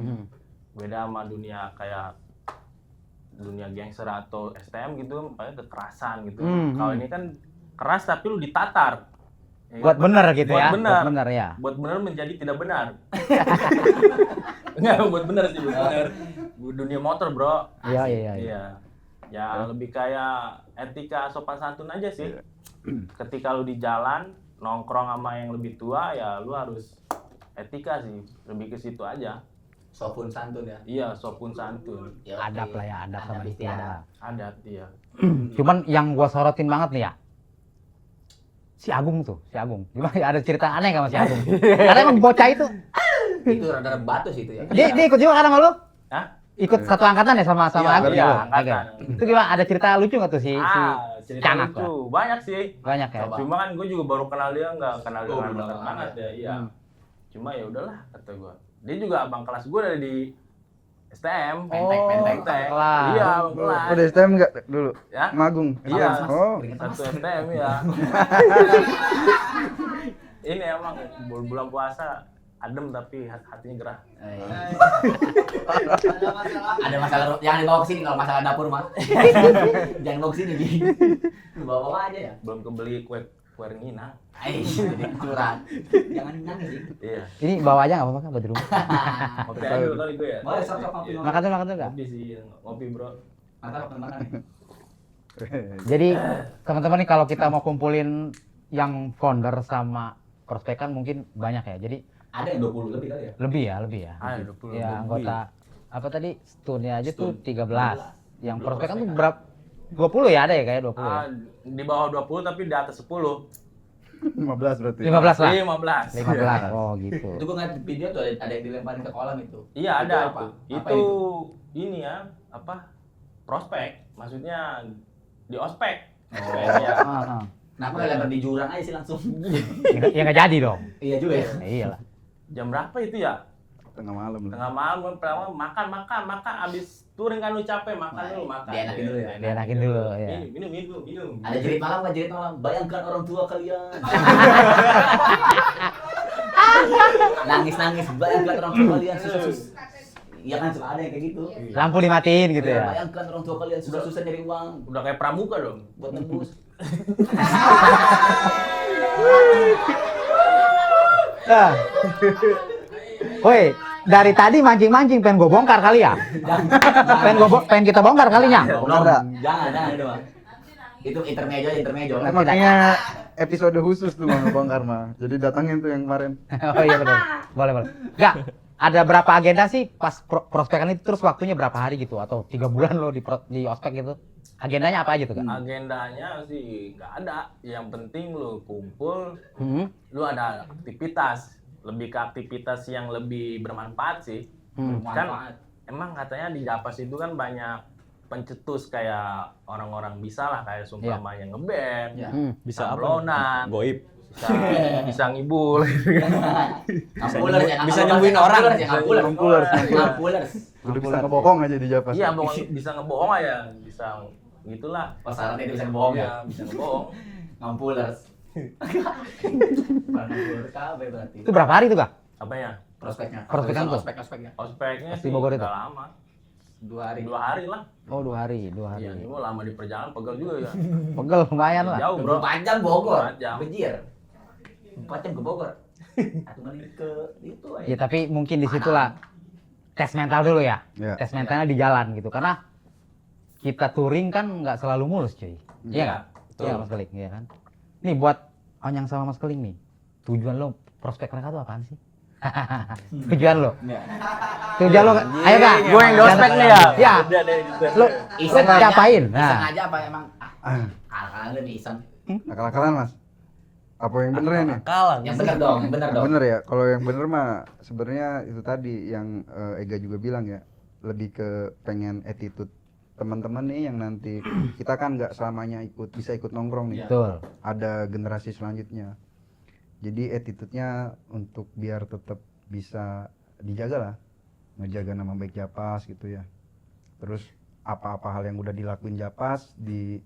Beda sama dunia kayak dunia gangster atau STM gitu, paling kekerasan gitu. Kalau ini kan keras tapi lu ditatar. Ya Buat kan? bener gitu Buat ya. bener. Buat bener ya. Buat bener menjadi tidak benar. Enggak, buat bener sih, buat bener. Dunia motor, Bro. Iya. Iya. Ya lebih kayak etika sopan santun aja sih. Ketika lu di jalan nongkrong sama yang lebih tua ya lu harus etika sih. Lebih ke situ aja. Sopun santun ya. Iya, sopan santun. Ya, Adab oke. lah ya, adab sama Adab istiadat. istiadat. Adat iya. Cuman yang gua sorotin banget nih ya. Si Agung. Gimana ya, ada cerita aneh nggak sama si Agung? Karena emang bocah itu. Itu rada batu sih itu ya. Dia ikut juga kan sama lu? Hah? Ikut satu angkatan ya sama Iya, Agung? iya, Oke. angkatan. Itu gimana? Ada cerita lucu nggak tuh si Cerita Canak lucu. lah? Banyak sih. Banyak ya? Coba. Cuma kan gue juga baru kenal dia, nggak kenal Oh, dengan belum dekat kenal banget ya. ya. Iya. Cuma ya udahlah kata gue. Dia juga abang kelas gue dari di STM. Pentek. kelas. Iya, abang kelas. Udah STM enggak dulu? Ya? Magung. Iya. Oh. Satu STM ya. Ini emang bulan puasa adem tapi hatinya gerah. Ada masalah jangan dibawa ke sini kalau masalah dapur mah. Jangan bawa ke sini Ji. Lu bawa aja ya. Belum kebeli kue renginang. Jadi curang. Jangan nangis sih. Iya. Ini bawa aja nggak apa-apa kan buat di rumah. Ngopi aja dulu kali gue ya. Boleh sok ngopi. Makan tuh nggak? Ngopi sih, ngopi bro. Mantap makan nih. Jadi teman-teman nih kalau kita mau kumpulin yang founder sama prospekan mungkin banyak ya. Jadi Ada yang 20 lebih kali ya? lebih ya. Ah, 20 Ya lebih. anggota apa tadi stunnya aja tuh Stun. 13. Yang prospekan tuh berapa? 20 ya ada ya kayak 20 ya. Ah, di bawah 20 tapi di atas 10. 15 berarti. 15 lah. 15. 15. Oh gitu. Itu gua ngeliat video tuh ada yang dilemparin ke kolam itu. Iya ada Itu itu. apa? Apa Itu ini ya, apa? Prospek. Maksudnya di ospek. Ospek, ya. Ah, ah. Kenapa nggak lempar di jurang aja sih langsung? Ya nggak jadi dong. Iya juga ya. Ya, iyalah. Jam berapa itu ya? Tengah malam lah. Tengah malam pertama makan abis touring kan lu capek makan dulu makan. Dienakin dulu ya? Dienakin dulu ya. Minum. Ada jerit malam nggak jerit malam? Bayangkan orang tua kalian. Nangis bayangkan orang tua kalian susah. Iya kan suka ada yang kayak gitu. Lampu dimatiin gitu ya. Bayangkan orang tua kalian susah nyari uang Udah kayak pramuka dong. buat nebus. Nah. Woi, dari tadi mancing-mancing pengen gue bongkar kali ya? pengen kita bongkar kalinya. Jangan itu Bang. Itu intermejo. Emang Makanya episode khusus tuh Bang Bongkar mah. Jadi datangin tuh yang kemarin. Oh iya benar. Boleh. Enggak, ada berapa agenda sih pas prospekan itu terus waktunya berapa hari gitu atau 3 bulan lo di ospek gitu? Agendanya apa aja tuh, Kak? Agendanya sih nggak ada. Yang penting lu kumpul, Hmm. lu ada aktivitas. Lebih ke aktivitas yang lebih bermanfaat sih. Bermanfaat. Kan emang katanya di Japas itu kan banyak pencetus kayak orang-orang bisa lah kayak sumpamanya ngeband, Iya. Bisa apa? sablonan, Goib. bisa ngibul gitu kan. Ngampulers ya, bisa ngampulers nyembuhin ya, orang. ngampulers ya, ngampulers. Ngampulers, Ngampulers. Udah bisa ngebohong aja di Japas. Iya, bisa ngebohong aja, bisa gitulah. Pasarannya dia bisa ngebohong ya. Iya, bisa ngebohong. Ngampulers. Ngampulers KB berarti. Itu berapa hari tuh, Kak? Apanya? Prospeknya. Prospeknya tuh? Ospeknya. Ospeknya Pasti sih Bogor itu? nggak lama. 2 hari. 2 hari lah. Oh, 2 hari, 2 hari. Iya, ini mah lama di perjalanan, pegel juga ya. Pegel lumayan lah. Jauh, Bro. 24 jam Bogor. 24 jam. Bejir. 4 jam ke Bogor. 1 menit ke itu aja. Ya tapi mungkin di situlah tes mental dulu ya. Iya. Tes mentalnya di jalan gitu. Karena kita touring kan nggak selalu mulus, cuy. Iya nggak? betul. Iya, Mas Keling, iya kan? Nih buat Onyang sama Mas Keling nih. Tujuan lo prospek mereka tuh apaan sih? Tujuan lo. Tujuan lo, ayo Kak. Gue yang di ospek nih ya. Ya. Udah deh gitu. Lo Iseng lo aja. ngapain? Iseng Nah, aja apa emang? Ah, Akal-akalan nih iseng. akal-akalan Mas. Apa yang bener ini? Kalah. Yang bener dong, yang bener dong. Bener ya, kalau yang bener mah sebenarnya itu tadi yang Ega juga bilang ya, lebih ke pengen attitude teman-teman nih yang nanti kita kan nggak selamanya bisa ikut nongkrong nih, betul. ada generasi selanjutnya. Jadi attitude-nya untuk biar tetap bisa dijaga lah, ngejaga nama baik Japas gitu ya. Terus apa-apa hal yang udah dilakuin Japas di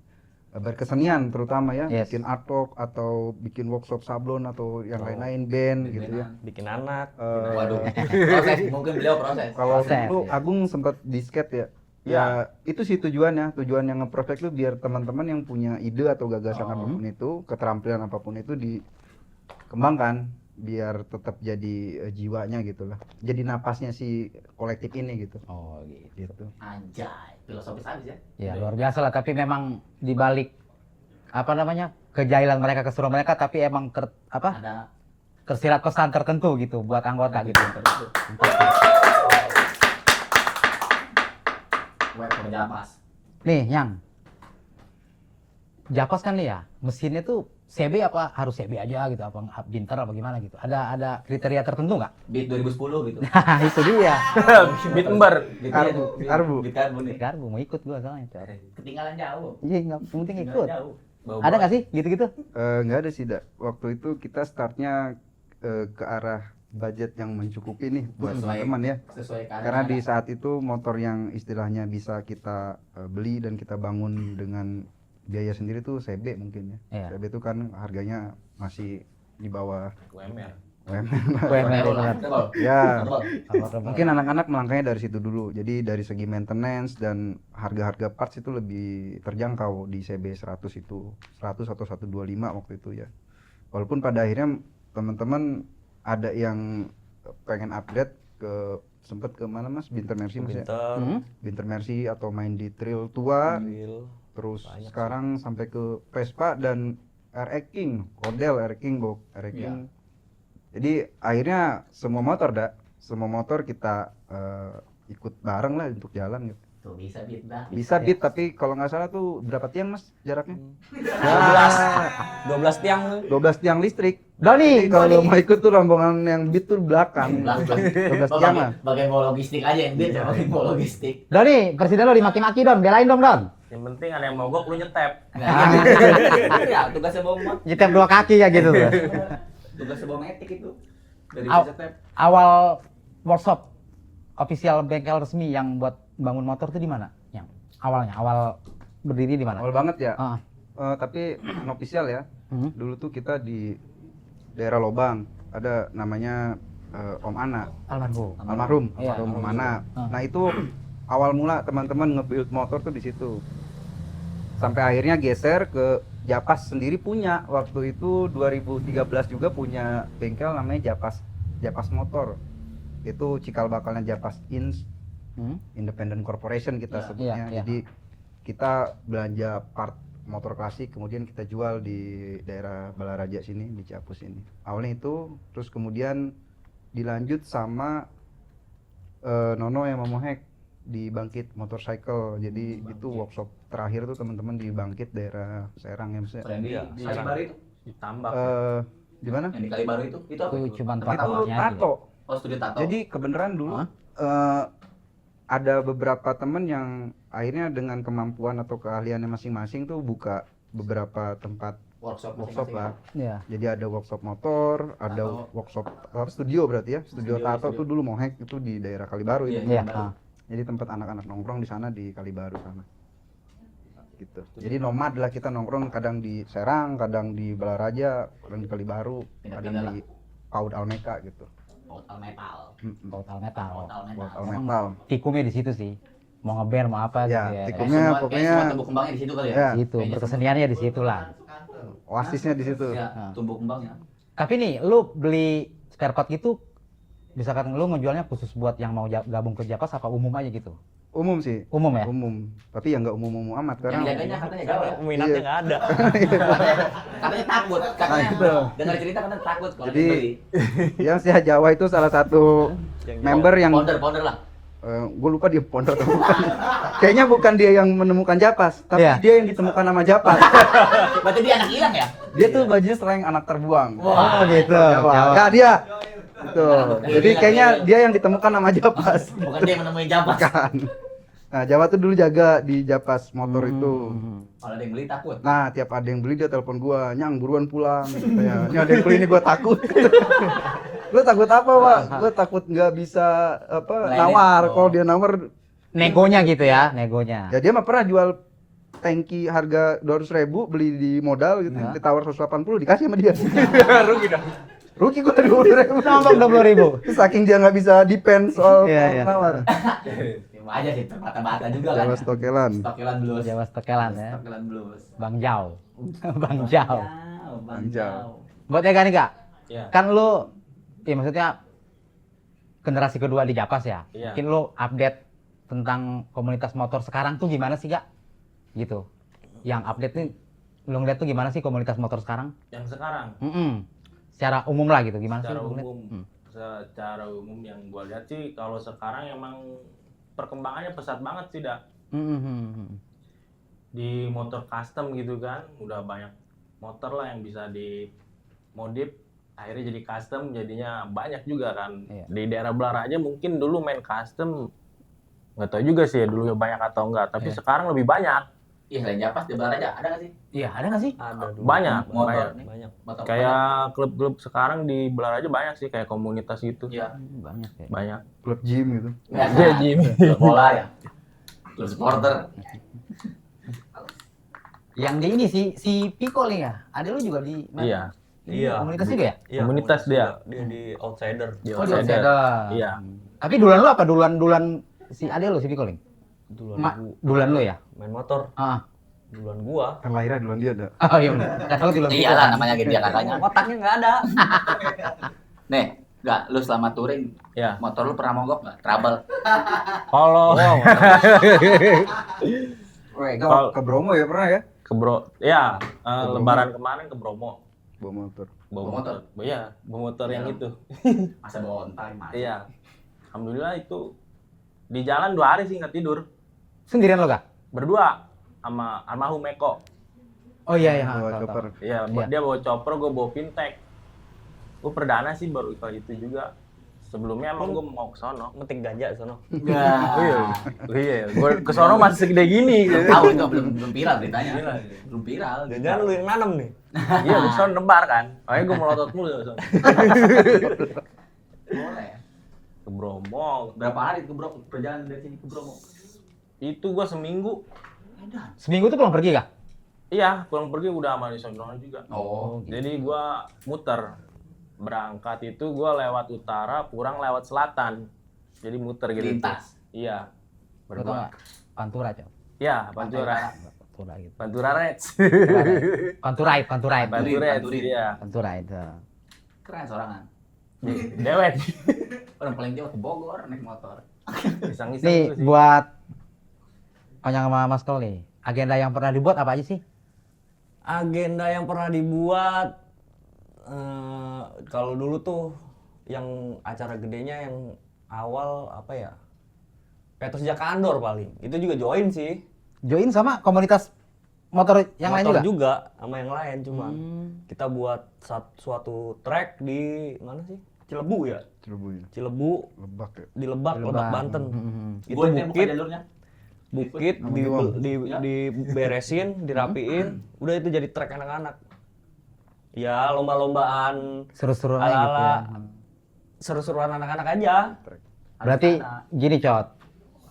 berkesenian terutama ya, Yes. bikin artwork atau bikin workshop sablon atau yang lain-lain band gitu ya. Bikin anak. Waduh. Proses, mungkin beliau proses. Kalau Proses, dulu ya. Agung sempat di skate ya. Ya, itu sih tujuannya. Tujuan yang nge-prospek itu biar teman-teman yang punya ide atau gagasan apapun itu, keterampilan apapun itu dikembangkan biar tetap jadi jiwanya gitu lah. Jadi napasnya si kolektif ini gitu. Oh gitu. Gitu. Anjay, filosofis habis ya. Ya luar biasa lah. Tapi memang dibalik apa namanya kejailan mereka, keseruan mereka, tapi emang Ada tersirat pesan tertentu gitu buat anggota gitu. web Japas. Nih, Yang. Japas kan nih ya, mesinnya tuh CB apa harus CB aja gitu, apa Binter apa gimana gitu. Ada kriteria tertentu nggak? Beat 2010 gitu. Nah, itu dia. Beat ember. Karbu. Beat karbu nih. Karbu mau ikut gua soalnya. Cor. Ketinggalan jauh. Iya, nggak penting ikut. Jauh. Ada nggak sih gitu-gitu? Nggak ada sih, Dak. Waktu itu kita startnya ke arah budget yang mencukupi nih buat Sesuai. teman-teman ya. Sesuai keadaan. Karena di saat itu motor yang istilahnya bisa kita beli dan kita bangun dengan biaya sendiri tuh CB mungkin ya. Iya. CB itu kan harganya masih di bawah UMR. UMR. UMR, benar. Betul. Ya, Betul. mungkin anak-anak melangkahnya dari situ dulu. Jadi dari segi maintenance dan harga-harga parts itu lebih terjangkau di CB 100 itu. 100 atau 125 waktu itu ya. Walaupun pada akhirnya teman-teman ada yang pengen upgrade ke sempet ke mana Mas? Binter Mercy Mas ya? Pinter. Binter Mercy atau main di trail tua. Drill. Terus Banyak sekarang sampai ke Vespa dan RX King, Kodel RX King, RX King. Jadi akhirnya semua motor kita ikut bareng lah untuk jalan gitu. Tuh bisa beat dah. Bisa beat tapi kalau nggak salah tuh berapa tiang Mas jaraknya? 12 tiang tuh. 12 tiang listrik. Doni, Jadi kalau mau ikut tuh rombongan yang beat tuh belakang. 12 tiang lah. Bagian bawa logistik aja yang beat ya, bagian bawa logistik. Doni, presiden lo dimaki-maki Don, belain dong Don. Yang penting ada yang mogok lu nyetep. Ya, tugasnya bawa mot. Nyetep 2 kaki ya gitu. Tugasnya bawa metik itu. Dari Aw- bisa tap. Awal workshop official bengkel resmi yang buat bangun motor tuh di mana? Yang awalnya, awal berdiri di mana? Awal banget ya. Ah. Tapi official ya. Hmm. Dulu tuh kita di daerah Lobang ada namanya Om Ana. Almarhum. Iya, almarhum Om Ana. Ah. Nah itu awal mula teman-teman nge-build motor tuh di situ. Sampai akhirnya geser ke Japas sendiri punya. Waktu itu 2013 juga punya bengkel namanya Japas Motor. Itu cikal bakalnya Japas Ins, Hmm. Independent Corporation kita Ya, sebutnya. iya, iya. Jadi kita belanja part motor klasik kemudian kita jual di daerah Balaraja sini di Ciapus ini. Awalnya itu, terus kemudian dilanjut sama Nono yang Momohek. di Bangkit Motorcycle. Jadi itu workshop terakhir tuh teman-teman di Bangkit daerah Serang ya maksudnya. Keren di Kalibaru itu. Ditambah. Di mana? Yang di Kalibaru itu apa? Itu cuma Itu tempatnya aja. tato. Oh, studio tato. Jadi kebenaran dulu ada beberapa temen yang akhirnya dengan kemampuan atau keahliannya masing-masing tuh buka beberapa tempat workshop workshop lah. Iya. Jadi ada workshop motor, ada Tato. workshop studio berarti ya. Studio Studio, tato studio. tuh dulu Mohek itu di daerah Kalibaru itu. Iya. Kalibaru. Jadi tempat anak-anak nongkrong di sana di Kalibaru sana. Gitu. Jadi nomad lah kita nongkrong kadang di Serang, kadang di Balaraja, kadang di Kalibaru, kadang Pindah-pindah di Paud Almeka gitu. Total metal. Total metal. Total Paud metal. Almetal. Tikumnya di situ sih. Mau ngeband mau apa Ya, gitu ya. tikumnya pokoknya semua tumbuh kembangnya di situ kali ya. Ya. Gitu, Kayaknya berkeseniannya di situ lah. oasisnya di situ. semua- Ya, tumbuh kembangnya. Tapi nih, lu beli spare part gitu, misalkan lu ngejualnya khusus buat yang mau gabung ke Japas apa umum aja gitu? Umum sih. Umum ya? Umum. Tapi ya nggak umum-umum amat Yang karena jaganya katanya Jawa ya. Minatnya Iya. nggak ada. Katanya takut, katanya Nah, gitu. dengar cerita katanya takut kalau Jadi, dibeli. yang si Jawa itu salah satu member yang Ponder lah. gue lupa dia pondok atau bukan. Kayaknya bukan dia yang menemukan Japas, tapi Iya. dia yang ditemukan nama Japas. Berarti dia anak hilang ya? Dia tuh bajunya slang anak terbuang. Oh gitu. Jawa. Jawa. Ya dia. Gitu. Jadi kayaknya dia yang ditemukan nama Japas. Bukan dia yang menemui Japas. Bukan. Nah, Jawa tuh dulu jaga di Japas motor itu. Kalau ada yang beli takut. Nah, tiap ada yang beli dia telepon gua, "Nyang, buruan pulang." Katanya. Ini ada yang beli ini gua takut. Lu takut apa, Pak? Gua takut nggak bisa apa Layanin. nawar. Oh. Kalau dia nawar, Negonya gitu ya, negonya. ya dia mah pernah jual tangki harga 200.000 beli di modal gitu, Ya. ditawar 180 dikasih sama dia. Rugi dong. Rugi gua 20.000. Nonton 20.000. Saking dia nggak bisa depend soal Iya, iya. nawar. Terima aja sih, terbata-bata juga kan. Jawa Stokelan. Stokelan blues. Jawa Stokelan ya. Stokelan blues. Bang Jau. Bang Jau. Bang Jau. Jau. Buat Ega nih Kak, Iya. kan lu, ya maksudnya generasi kedua di Japas ya. Iya. Mungkin lu update tentang komunitas motor sekarang tuh gimana sih Kak? Gitu. Yang update nih, lu ngeliat tuh gimana sih komunitas motor sekarang? Yang sekarang Secara umum lah gitu, gimana secara sih? lu ngeliat? umum, secara umum yang gua lihat sih kalau sekarang emang perkembangannya pesat banget sih dah. Di motor custom gitu kan, udah banyak motor lah yang bisa dimodif akhirnya jadi custom, jadinya banyak juga kan. Iya. Di daerah Balaraja mungkin dulu main custom nggak tahu juga sih ya dulu banyak atau enggak, tapi Iya. sekarang lebih banyak. Iya, selain Japas di Balaraja ada nggak sih? Iya, ada nggak sih? Ada dulu. Banyak, Motor banyak. nih. Banyak. Motor Kayak klub-klub sekarang di Balaraja banyak sih, kayak komunitas gitu. Iya. Banyak ya. Banyak. Klub gym gitu. Ya, Iya, Jim. klub bola ya. Klub supporter. Yang di ini si Pico nih ya, ada lu juga di Iya. Iya. komunitas juga ya? Iya, Komunitas dia. Dia di outsider. Di Oh, di outsider. Outsider. Iya. Tapi duluan lu apa? Duluan si ade lu si Pico nih? Duluan Duluan lu ya? main motor. Ah. Duluan gua. Terlahirnya duluan dia ada. Oh iya bener. Kata lu duluan Pico. Iyalah namanya dia kakaknya. Otaknya nggak ada. Nih, enggak lu selama touring Ya. motor lu pernah mogok enggak? Trouble. Kalau Kalau ke Bromo ya pernah ya? ke Bro, ya Lebaran kemarin ke Bromo Bawa motor. bawa motor. Iya, bawa motor yang itu. Masa bawa ontai mas. Iya. Alhamdulillah itu di jalan 2 hari sih nggak tidur. Sendirian lo Kak? Berdua sama almarhum Eko. Oh iya iya. Bawa tahu, chopper. tahu. Iya, Iya. dia bawa chopper, gue bawa fintech. Gue perdana sih baru kali itu juga. Sebelumnya emang gue mau ke sono. Metik ganja di sono. Iya, gue ke sono masih segede gini. Belum tahu itu belum viral beritanya. Belum viral. Jangan lu yang nanam nih. Iya, gue sono nebar kan. Makanya gue melotot mulu ke sono. Boleh ya. Ke Bromo. Berapa hari ke Bromo? Perjalanan dari sini ke Bromo? Itu gue seminggu. Seminggu tuh pulang pergi Kak? Iya, pulang pergi udah sama di sono juga. Oh, Jadi gue muter. Berangkat itu gue lewat utara, pulang lewat selatan. Jadi muter gitu. lintas. Iya. Lo tau Berdua. nggak? Pantura Cok. Iya, Pantura. Pantura gitu. Pantura Reds. Panturait. Pantura Reds, Panturin. iya. Pantura itu. Keren sorangan. Dewet. Orang paling jauh ke Bogor naik motor. Iseng-iseng Nih gitu sih. buat Onyang sama Mas Kol nih, agenda yang pernah dibuat apa aja sih? Agenda yang pernah dibuat kalau dulu tuh yang acara gedenya yang awal apa ya? Petrus Jakandor paling. Itu juga join sih. Join sama komunitas motor yang lain Motor juga? sama yang lain cuman. Kita buat suatu track di mana sih? Cilebu ya? Cilebu ya. Cilebu Lebak ya. di Lebak Banten. Itu Gue buka bukit, jalurnya. bukit diberesin, dirapiin, udah itu jadi track anak-anak. Ya lomba-lombaan Seru-seruan aja gitu ya. seru-seruan anak-anak aja. Berarti gini Cot,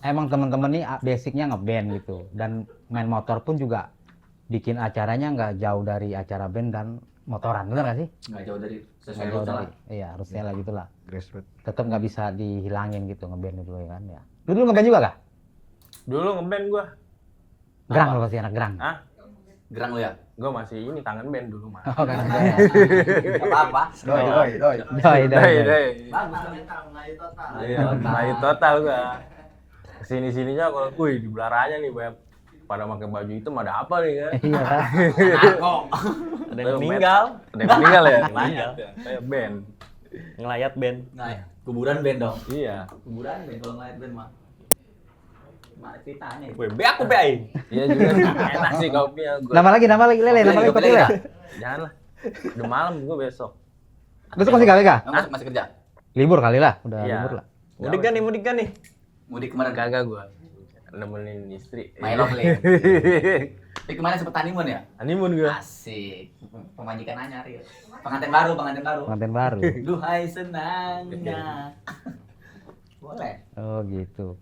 emang temen-temen nih basicnya ngeband gitu. Dan main motor pun juga bikin acaranya nggak jauh dari acara band dan motoran, bener nggak sih? Nggak jauh dari sesuai Nggak jauh rute dari, lah. iya harusnya lah gitulah. Grassroots. Tetap nggak bisa dihilangin gitu ngeband itu ya kan ya. Dulu ngeband juga kah? Dulu ngeband gua. Gerang lo pasti anak gerang. Hah? Gerang lu ya? Gua masih ini tangan band dulu mah. Oh kan. Nggak apa-apa. Doi. Doi. Bagus kan? Iya, Melayu total gua. Sini-sininya kalau di belaranya nih banyak pada pakai baju itu ada apa nih kan? Iya kan. Narko. Ada yang meninggal, Ada yang meninggal ya? Meninggal. Kayak band. ngelayat band. Nah, ya, kuburan band dong. Iya. Kuburan band kalau ngeliat band mah. Gimana ceritanya? Gue be aku be aing. Iya juga enak sih kopinya gua. Nama lagi Lele, nama lagi kopi Lele. Janganlah. Udah malam gua besok. Besok masih KWK? Masih kerja? Libur kali lah, udah Iya. libur lah. Mudik kan nih. Mudik kemarin Kagak gua. Nemenin istri. My lovely. Tapi kemarin sempet honeymoon ya? Honeymoon gua. Asik. Pemajikan anyar ya. Pengantin baru. Pengantin baru. Duhai senangnya. Boleh. Oh gitu.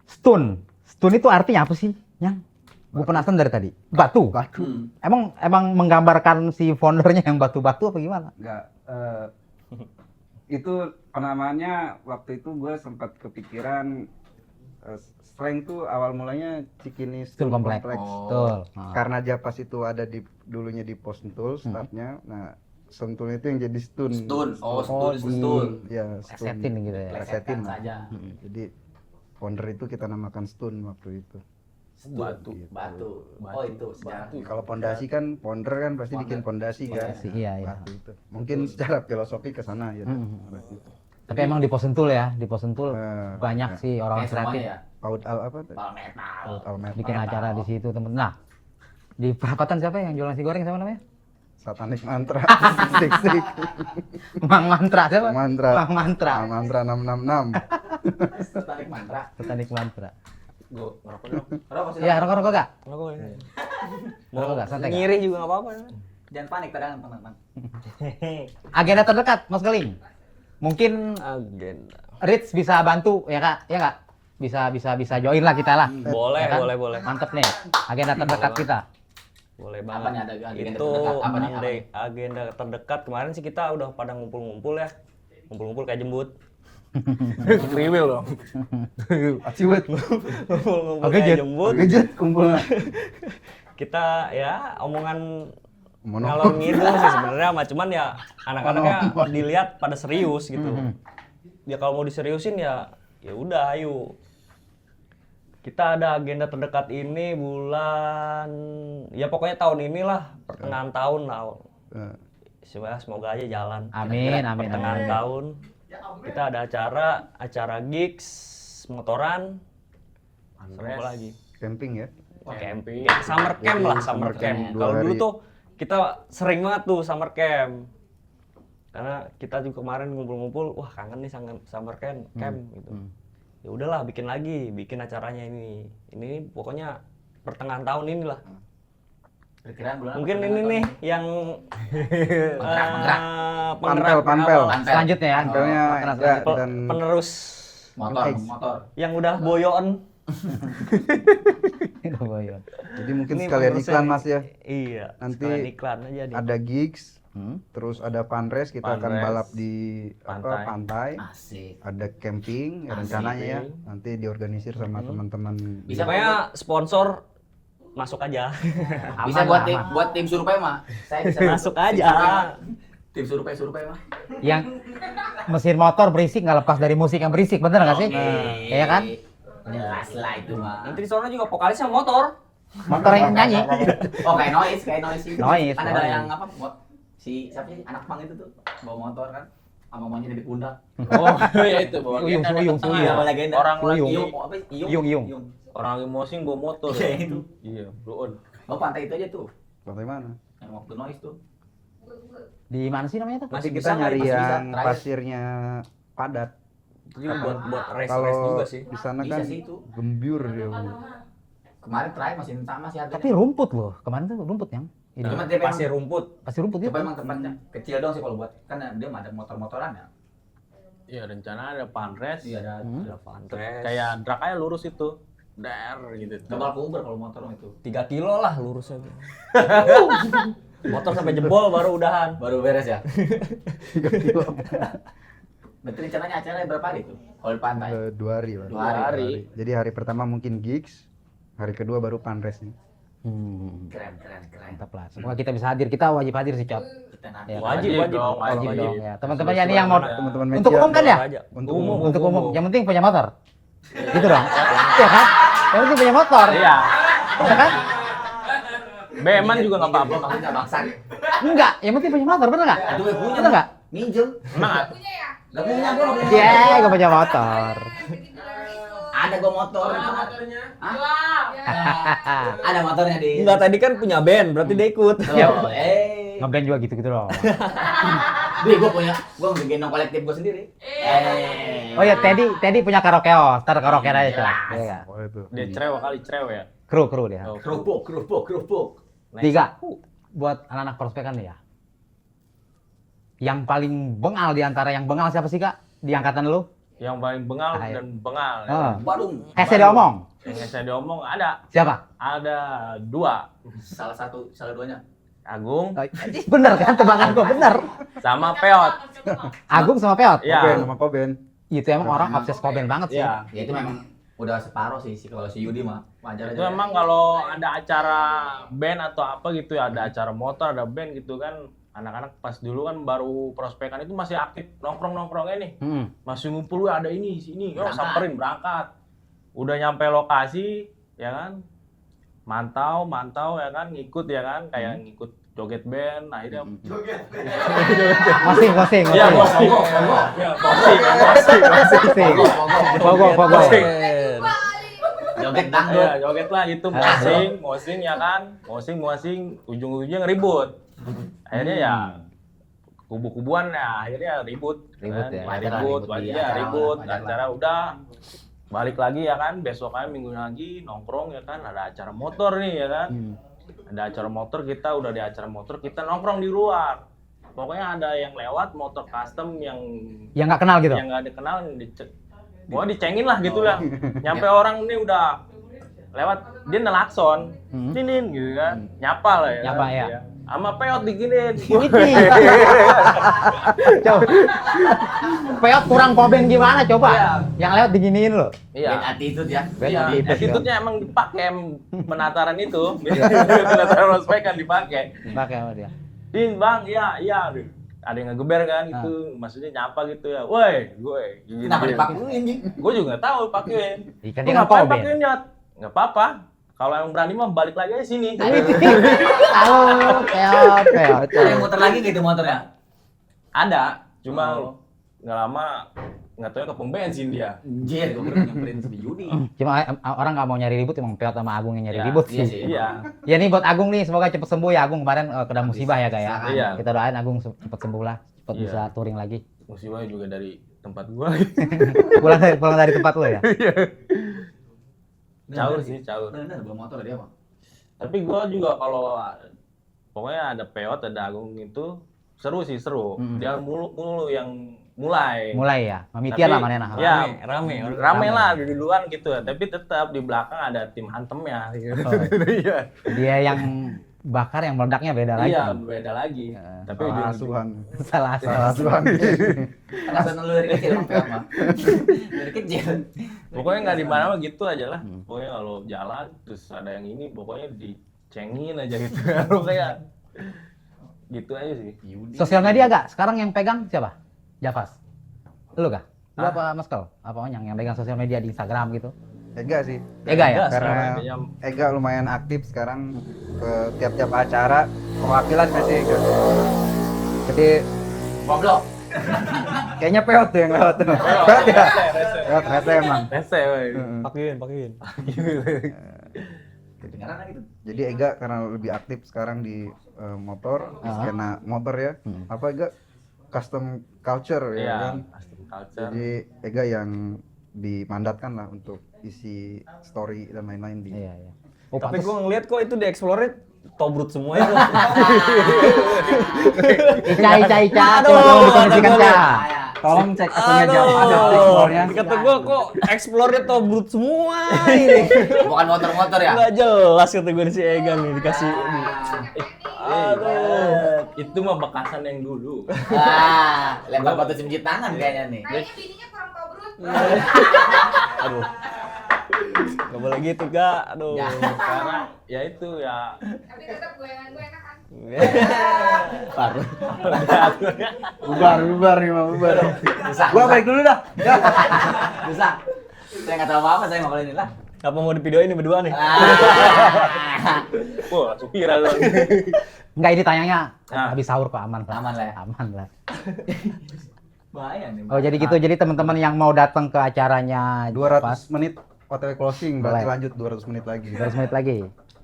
Stun itu artinya apa sih? Yang gue penasaran dari tadi. Batu. Emang menggambarkan si foundernya yang batu-batu apa gimana? Enggak. Itu penamaannya waktu itu gue sempat kepikiran Strength tuh awal mulanya Cikini Stun Kompleks. Betul. Karena Japas itu ada di dulunya di Pos Sentul startnya. Nah, Sentul itu yang jadi Stun. Stun. Oh, Stun. Ya, Stun. Plesetin gitu ya. Plesetin. saja. Jadi founder itu kita namakan Stun waktu itu. Batu. Batu. Oh, itu sejarah. Kalau pondasi kan founder kan pasti bikin pondasi kan. Pondasi, iya. Batu itu. Mungkin secara filosofi ke sana ya. Tapi emang di Pos Sentul ya, di Pos Sentul banyak ya. sih orang Kayak semuanya kreatif ya. Paut al apa? Palmetal. Paut Almet. bikin acara di situ temen. Nah, di perapatan siapa yang jual nasi goreng siapa namanya? Satanik mantra. Sik. Mang Mantra siapa? Mantra. Mang Mantra. Mantra 666. Tarik mantra. Satanik Mantra. Gua ngerokok dong. Rokok sih. Iya, rokok gak? Rokok ini. Rokok gak? Santai gak? Ngiri juga enggak apa-apa. Jangan panik, tenang. Agenda terdekat, Mas Keling. Mungkin Agenda. Rich bisa bantu ya Kak? Ya nggak? Bisa join lah kita lah. Boleh, Ya kan? boleh. Mantep nih. Agenda terdekat kita. Boleh Apa nih banget. ada agenda Itu terdekat? Apa nih? agenda terdekat kemarin sih kita udah pada ngumpul-ngumpul ya. Ngumpul-ngumpul kayak jembut. Kriwil dong. Aciwet. Ngumpul-ngumpul Oke, kayak Jet. jembut. Kejet kumpul. Kita ya omongan Mono. ngalor ngidul sih sebenarnya mah cuman ya anak-anaknya dilihat pada serius gitu. Ya kalau mau diseriusin ya udah ayo. Kita ada agenda terdekat ini bulan ya pokoknya tahun inilah pertengahan tahun lah. Semoga aja jalan. Amin. Pertengahan tahun kita ada acara gigs motoran. Sama apa lagi? Camping ya. Camping. Summer camp lah, summer camp. Dua Kalau dulu hari. tuh kita sering banget tuh summer camp. Karena kita juga kemarin ngumpul-ngumpul, wah kangen nih summer camp gitu. Ya udahlah bikin acaranya ini. Ini pokoknya pertengahan tahun inilah. Perkiraan bulan Mungkin apa? ini nih yang Penggerak. Pampel. Selanjutnya ya. Pampelnya Makanan ya, selanjutnya. dan penerus Motor. yang udah boyoan. Itu boyon. jadi mungkin Ini sekalian penerusnya iklan nih. Mas ya. Iya. Nanti sekalian iklan aja nih. Ada gigs, terus ada fundraise, kita akan Fundraise. balap di Pantai. pantai. Asik. Ada camping ya, rencananya ya. Nanti diorganisir sama teman-teman. Bisa Pokoknya sponsor masuk aja. Bisa Aman buat lah, aman. tim survei mah. Saya bisa Masuk aja. Tim survei mah. Yang mesin motor berisik nggak lepas dari musik yang berisik, bener nggak sih? Iya kan? Jelas lah itu mah. Nanti di sana juga vokalisnya motor. Motor yang nyanyi. Oh, kayak noise itu. Noise, Kan ada noise. yang apa? Siapa sih anak pang itu tuh bawa motor kan? sama monyet di pundak. Oh, ya itu bawa Uyung, legenda. uyung, datang. uyung. Iya, Bawa legenda. Orang lagi Uyung. Apa? Iyung. orang lagi mosing bawa motor. Iya, itu. Iya, bro. Oh, pantai itu aja tuh. Pantai mana? Yang waktu noise tuh. Di mana sih namanya tuh? Nanti Masih kita bisa, nyari masih bisa. yang Terakhir. pasirnya padat. Itu juga buat race Kalau juga sih. di sana Bisa kan sih itu. gembur dia. Bu. Kemarin terakhir masih sama sih harganya. Tapi rumput loh. Kemarin tuh rumput yang ini. Cuma dia memang, Pasir rumput. Pasti rumput itu. coba emang tempatnya kecil dong sih kalau buat. Kan dia ada motor-motoran ya. Iya, rencana ada panres. Iya ada. Hmm. Ada Vantres. Kayak drag aja lurus itu. Der gitu. Coba aku Uber kalau motor itu. 3 kilo lah lurusnya tuh. Motor sampai jebol baru udahan. Baru beres ya. Berarti rencananya acaranya berapa hari tuh? Kalau di pantai. 2 hari lah. 2 hari. Jadi hari pertama mungkin gigs, hari kedua baru panres nih. Keren. Mantap lah. Semoga kita bisa hadir. Kita wajib hadir sih, Cot. Kita nanti. Ya, Wajib dong, Wajib wajib. dong ya. Teman-teman ya, ini yang mau Teman-teman untuk media. umum kan ya? Aja. Untuk Untuk umum. Yang penting punya motor. Gitu dong. Iya kan? Yang penting punya motor. Iya. Iya kan? Beman juga nggak apa-apa. Maksudnya bangsa. Enggak, yang penting punya motor, bener nggak? Itu gue punya. Bener nggak? Minjem. Emang Gak punya gue. Iya, gue punya motor. Ada gue motor. Ada motornya. Ada motornya di. Enggak, tadi kan punya band, berarti dia ikut. Oh, Ngeband juga gitu-gitu dong. Di gue punya. Gue gendong kolektif gue sendiri. Oh ya, Teddy punya karaokeos. Ntar karaoke aja, Cot. Iya nggak? Oh itu. Dia cerewet kali cerewet ya. Kru dia. Oh, Kerupuk. 3 buat anak-anak prospekan nih ya. Yang paling bengal di antara yang bengal siapa sih, Kak? Di angkatan lu? Yang paling bengal Ah, iya. dan bengal. Ya. Ah. Badung. Saya diomong. Yang saya diomong ada Siapa? 2. Salah duanya. Agung Bener kan tebakan gua bener. sama Peot. Agung sama Peot. Iya. Koben sama Koben. Itu emang orang obses Koben banget sih. Iya. Ya itu memang udah separuh sih kalau si Yudi mah. Wajar Itu emang kalau ada acara band atau apa gitu ya, ada acara motor, ada band gitu kan, anak-anak pas dulu kan baru prospekan itu masih aktif nongkrongnya nih. Masih ngumpul, "Wah, ada ini, sini." Yo, Berangkat. samperin berangkat. Udah nyampe lokasi ya kan. Mantau ya kan, ngikut ya kan, kayak ngikut joget band, akhirnya Masing. Iya, posing. Iya, posing. Pogo. Joget dangdut. Iya, joget lah itu mosing ya kan. Mosing ujung-ujungnya ngeribut. Akhirnya ya kubu-kubuan ya, akhirnya ribut. Ribut kan. ya. Wajar lah, Ribut, ribut, iya. wajar ribut. Wajar lah. Acara udah balik lagi ya kan, besokannya minggu lagi nongkrong ya kan, ada acara motor nih ya kan. Ada acara motor, kita udah di acara motor, kita nongkrong di luar. Pokoknya ada yang lewat motor custom yang Yang nggak kenal gitu. nggak dikenal, pokoknya dicengin lah gitu lah. Nyampe orang ini udah lewat, dia nelakson, tinin gitu kan, nyapa lah ya. Nyapa, kan? ya. Iya. Sama Peot diginin. Widih. Coba. Peot kurang Koben gimana coba? Iya. Yang lewat diginiin lo. Band Iya. attitude ya. Iya, Attitude, attitude-nya emang dipakai penataran itu. Penataran ospek kan dipakai. Pakai sama dia. Din, Bang, iya. Ada yang ngegeber kan itu, maksudnya nyapa gitu ya. Woi, gue. Kenapa dipakuin Ji? Gue juga nggak tahu pakein. Ikan Lu dia kan ngapain Koben. pakein, Nyat? Nggak apa-apa. Kalau yang berani mah balik lagi aja sini. Halo, Peot. Ada yang muter lagi gitu motornya? Ada, cuma Oh. nggak lama nggak tahu ke pom bensin dia. Anjir, gue baru nyamperin si Yudi. Cuma orang nggak mau nyari ribut, emang Peot sama Agung yang nyari Ya, ribut iya sih. sih. Iya. Ya nih buat Agung nih, semoga cepet sembuh ya Agung, kemarin kena musibah ya Kak ya. Silakan. Iya. Kita doain Agung cepet sembuh lah, cepet Iya. bisa touring lagi. Musibahnya juga dari tempat gua. pulang dari tempat lo ya. Caur sih, caur. Bener, bawa motor dia mah. Tapi gua juga kalau pokoknya ada Peot, ada Agung itu seru sih, seru. Dia mulu yang mulai. Mulai ya, memitian Tapi- lah manena. Ya, Rame. lah duluan gitu. Tapi tetap di belakang ada tim hantemnya. Gitu. Oh. Iya. Dia yang bakar, yang meledaknya beda lagi. Iya, beda lagi. Tapi Salah ujung- asuhan. Salah. Asuhan. Karena lu dari kecil Bang Peot mah. Dari kecil. Pokoknya nggak di mana mah gitu aja lah. Pokoknya kalau jalan terus ada yang ini, pokoknya dicengin aja gitu. Kalau kayak gitu aja sih. Sosial media gak? Sekarang yang pegang siapa? Javas. Lu gak? Lu apa Mas Kal? Apa Onyang yang pegang sosial media di Instagram gitu? Ega sih. Ega ya? Karena Kayaknya Ega lumayan aktif sekarang ke tiap-tiap acara perwakilan pasti Ega. Jadi Goblok. Kayaknya peot tuh yang lewat tuh. Peot ya? Peot, rese emang. Rese, woy. Pakein. Kedengaran lagi tuh. Jadi Ega karena lebih aktif sekarang di motor, skena motor ya. Apa Ega? Custom culture ya Iya, kan. custom culture. Jadi Ega yang dimandatkan lah untuk isi story dan lain-lain di. Iya, iya. Oh, Tapi pantes. gue ngeliat kok itu di Explore tobrut semua ya. Ica. Aduh, Coba tolong dikonversikan, ada Ca. gua. Tolong cek akunnya Jam. Ada Explore-nya. Kata gue kok Explore-nya tobrut semua ini. Bukan motor-motor ya? Nggak jelas kata gue si Ega nih dikasih. Aduh, itu mah bekasan yang dulu. Lempar batu cincin tangan kayaknya nih. Kayaknya bininya kurang tobrut. Aduh. Gak boleh gitu, Kak. Aduh. Ya. Sekarang ya itu ya. Tapi tetap goyangan gue enak kan. Baru. Bubar nih mah bubar. Bisa. Gua balik dulu dah. Bisa. Saya nggak tahu apa-apa, saya ngobrolin ini lah. Apa mau di video ini berdua nih? Wah, langsung viral loh. Enggak, ini tayangnya Nah. habis sahur kok, aman. Pak. Aman lah ya? Aman lah. Bahaya nih. Oh, jadi gitu. Jadi teman-teman yang mau datang ke acaranya 200 menit OTW closing berarti Boleh. lanjut 200 menit lagi. 200 menit lagi.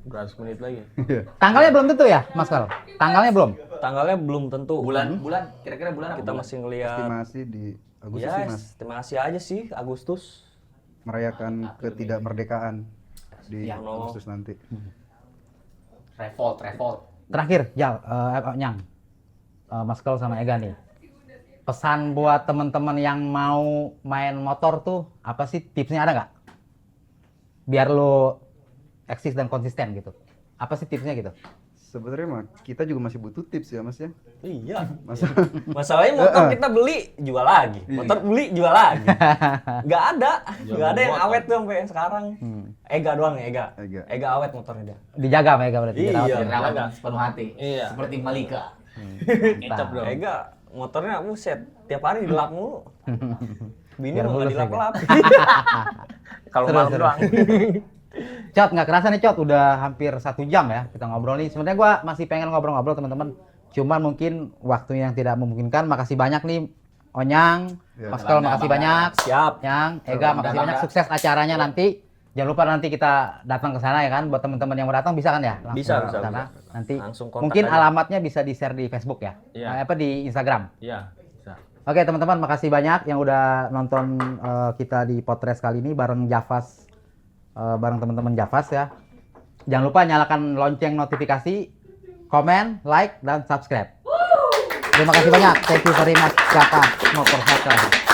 200 menit lagi. Tanggalnya belum tentu ya, Mas Kal? Tanggalnya belum? Tanggalnya belum tentu. Bulan, kira-kira bulan apa? Kita bulan? masih ngeliat. Estimasi di Agustus Ya, sih Mas, estimasi aja sih Agustus. merayakan ketidakmerdekaan di Ya, no. Agustus nanti. Revolt. Terakhir, Jal, Nyang. Mas Kal sama Ega nih. Pesan buat teman-teman yang mau main motor tuh, apa sih tipsnya, ada nggak? Biar lo eksis dan konsisten gitu. Apa sih tipsnya gitu? Sebenarnya mah kita juga masih butuh tips ya Mas ya. Iya. Masa Masalahnya motor kita beli, jual lagi. Motor beli, jual lagi. Nggak ada yang awet tuh sampai yang sekarang. Ega doang ya, Ega. Ega. Awet motornya dia. Dijaga sama Ega berarti. Iya. dirawat ya? Dirawat dengan sepenuh hati. Iya. Seperti Malika. Kecap dong. Ega motornya buset, tiap hari dilap mulu. Bini Biar mah nggak mulus, dilap-lap. Kalau Seru, malam seru. doang. Cot, nggak kerasa nih Cot, udah hampir 1 jam ya kita ngobrol nih. Sebenarnya gua masih pengen ngobrol-ngobrol teman-teman. Cuman mungkin waktu yang tidak memungkinkan. Makasih banyak nih Onyang, Ya. Mas Kal, makasih banyak. Siap. Nyang, Ega, makasih banyak. Sukses acaranya nanti. Jangan lupa nanti kita datang ke sana ya kan. Buat teman-teman yang mau datang bisa kan ya? Langsung Bisa, ke bisa, sana. bisa. Nanti Langsung kontak mungkin aja. alamatnya bisa di-share di Facebook ya. Iya. Apa di Instagram. Iya, bisa. Oke teman-teman, makasih banyak yang udah nonton kita di podcast kali ini bareng Javas, bareng teman-teman Javas ya. Jangan lupa nyalakan lonceng notifikasi, komen, like, dan subscribe. Terima kasih banyak. Thank you very much. Javas Motor Cycle.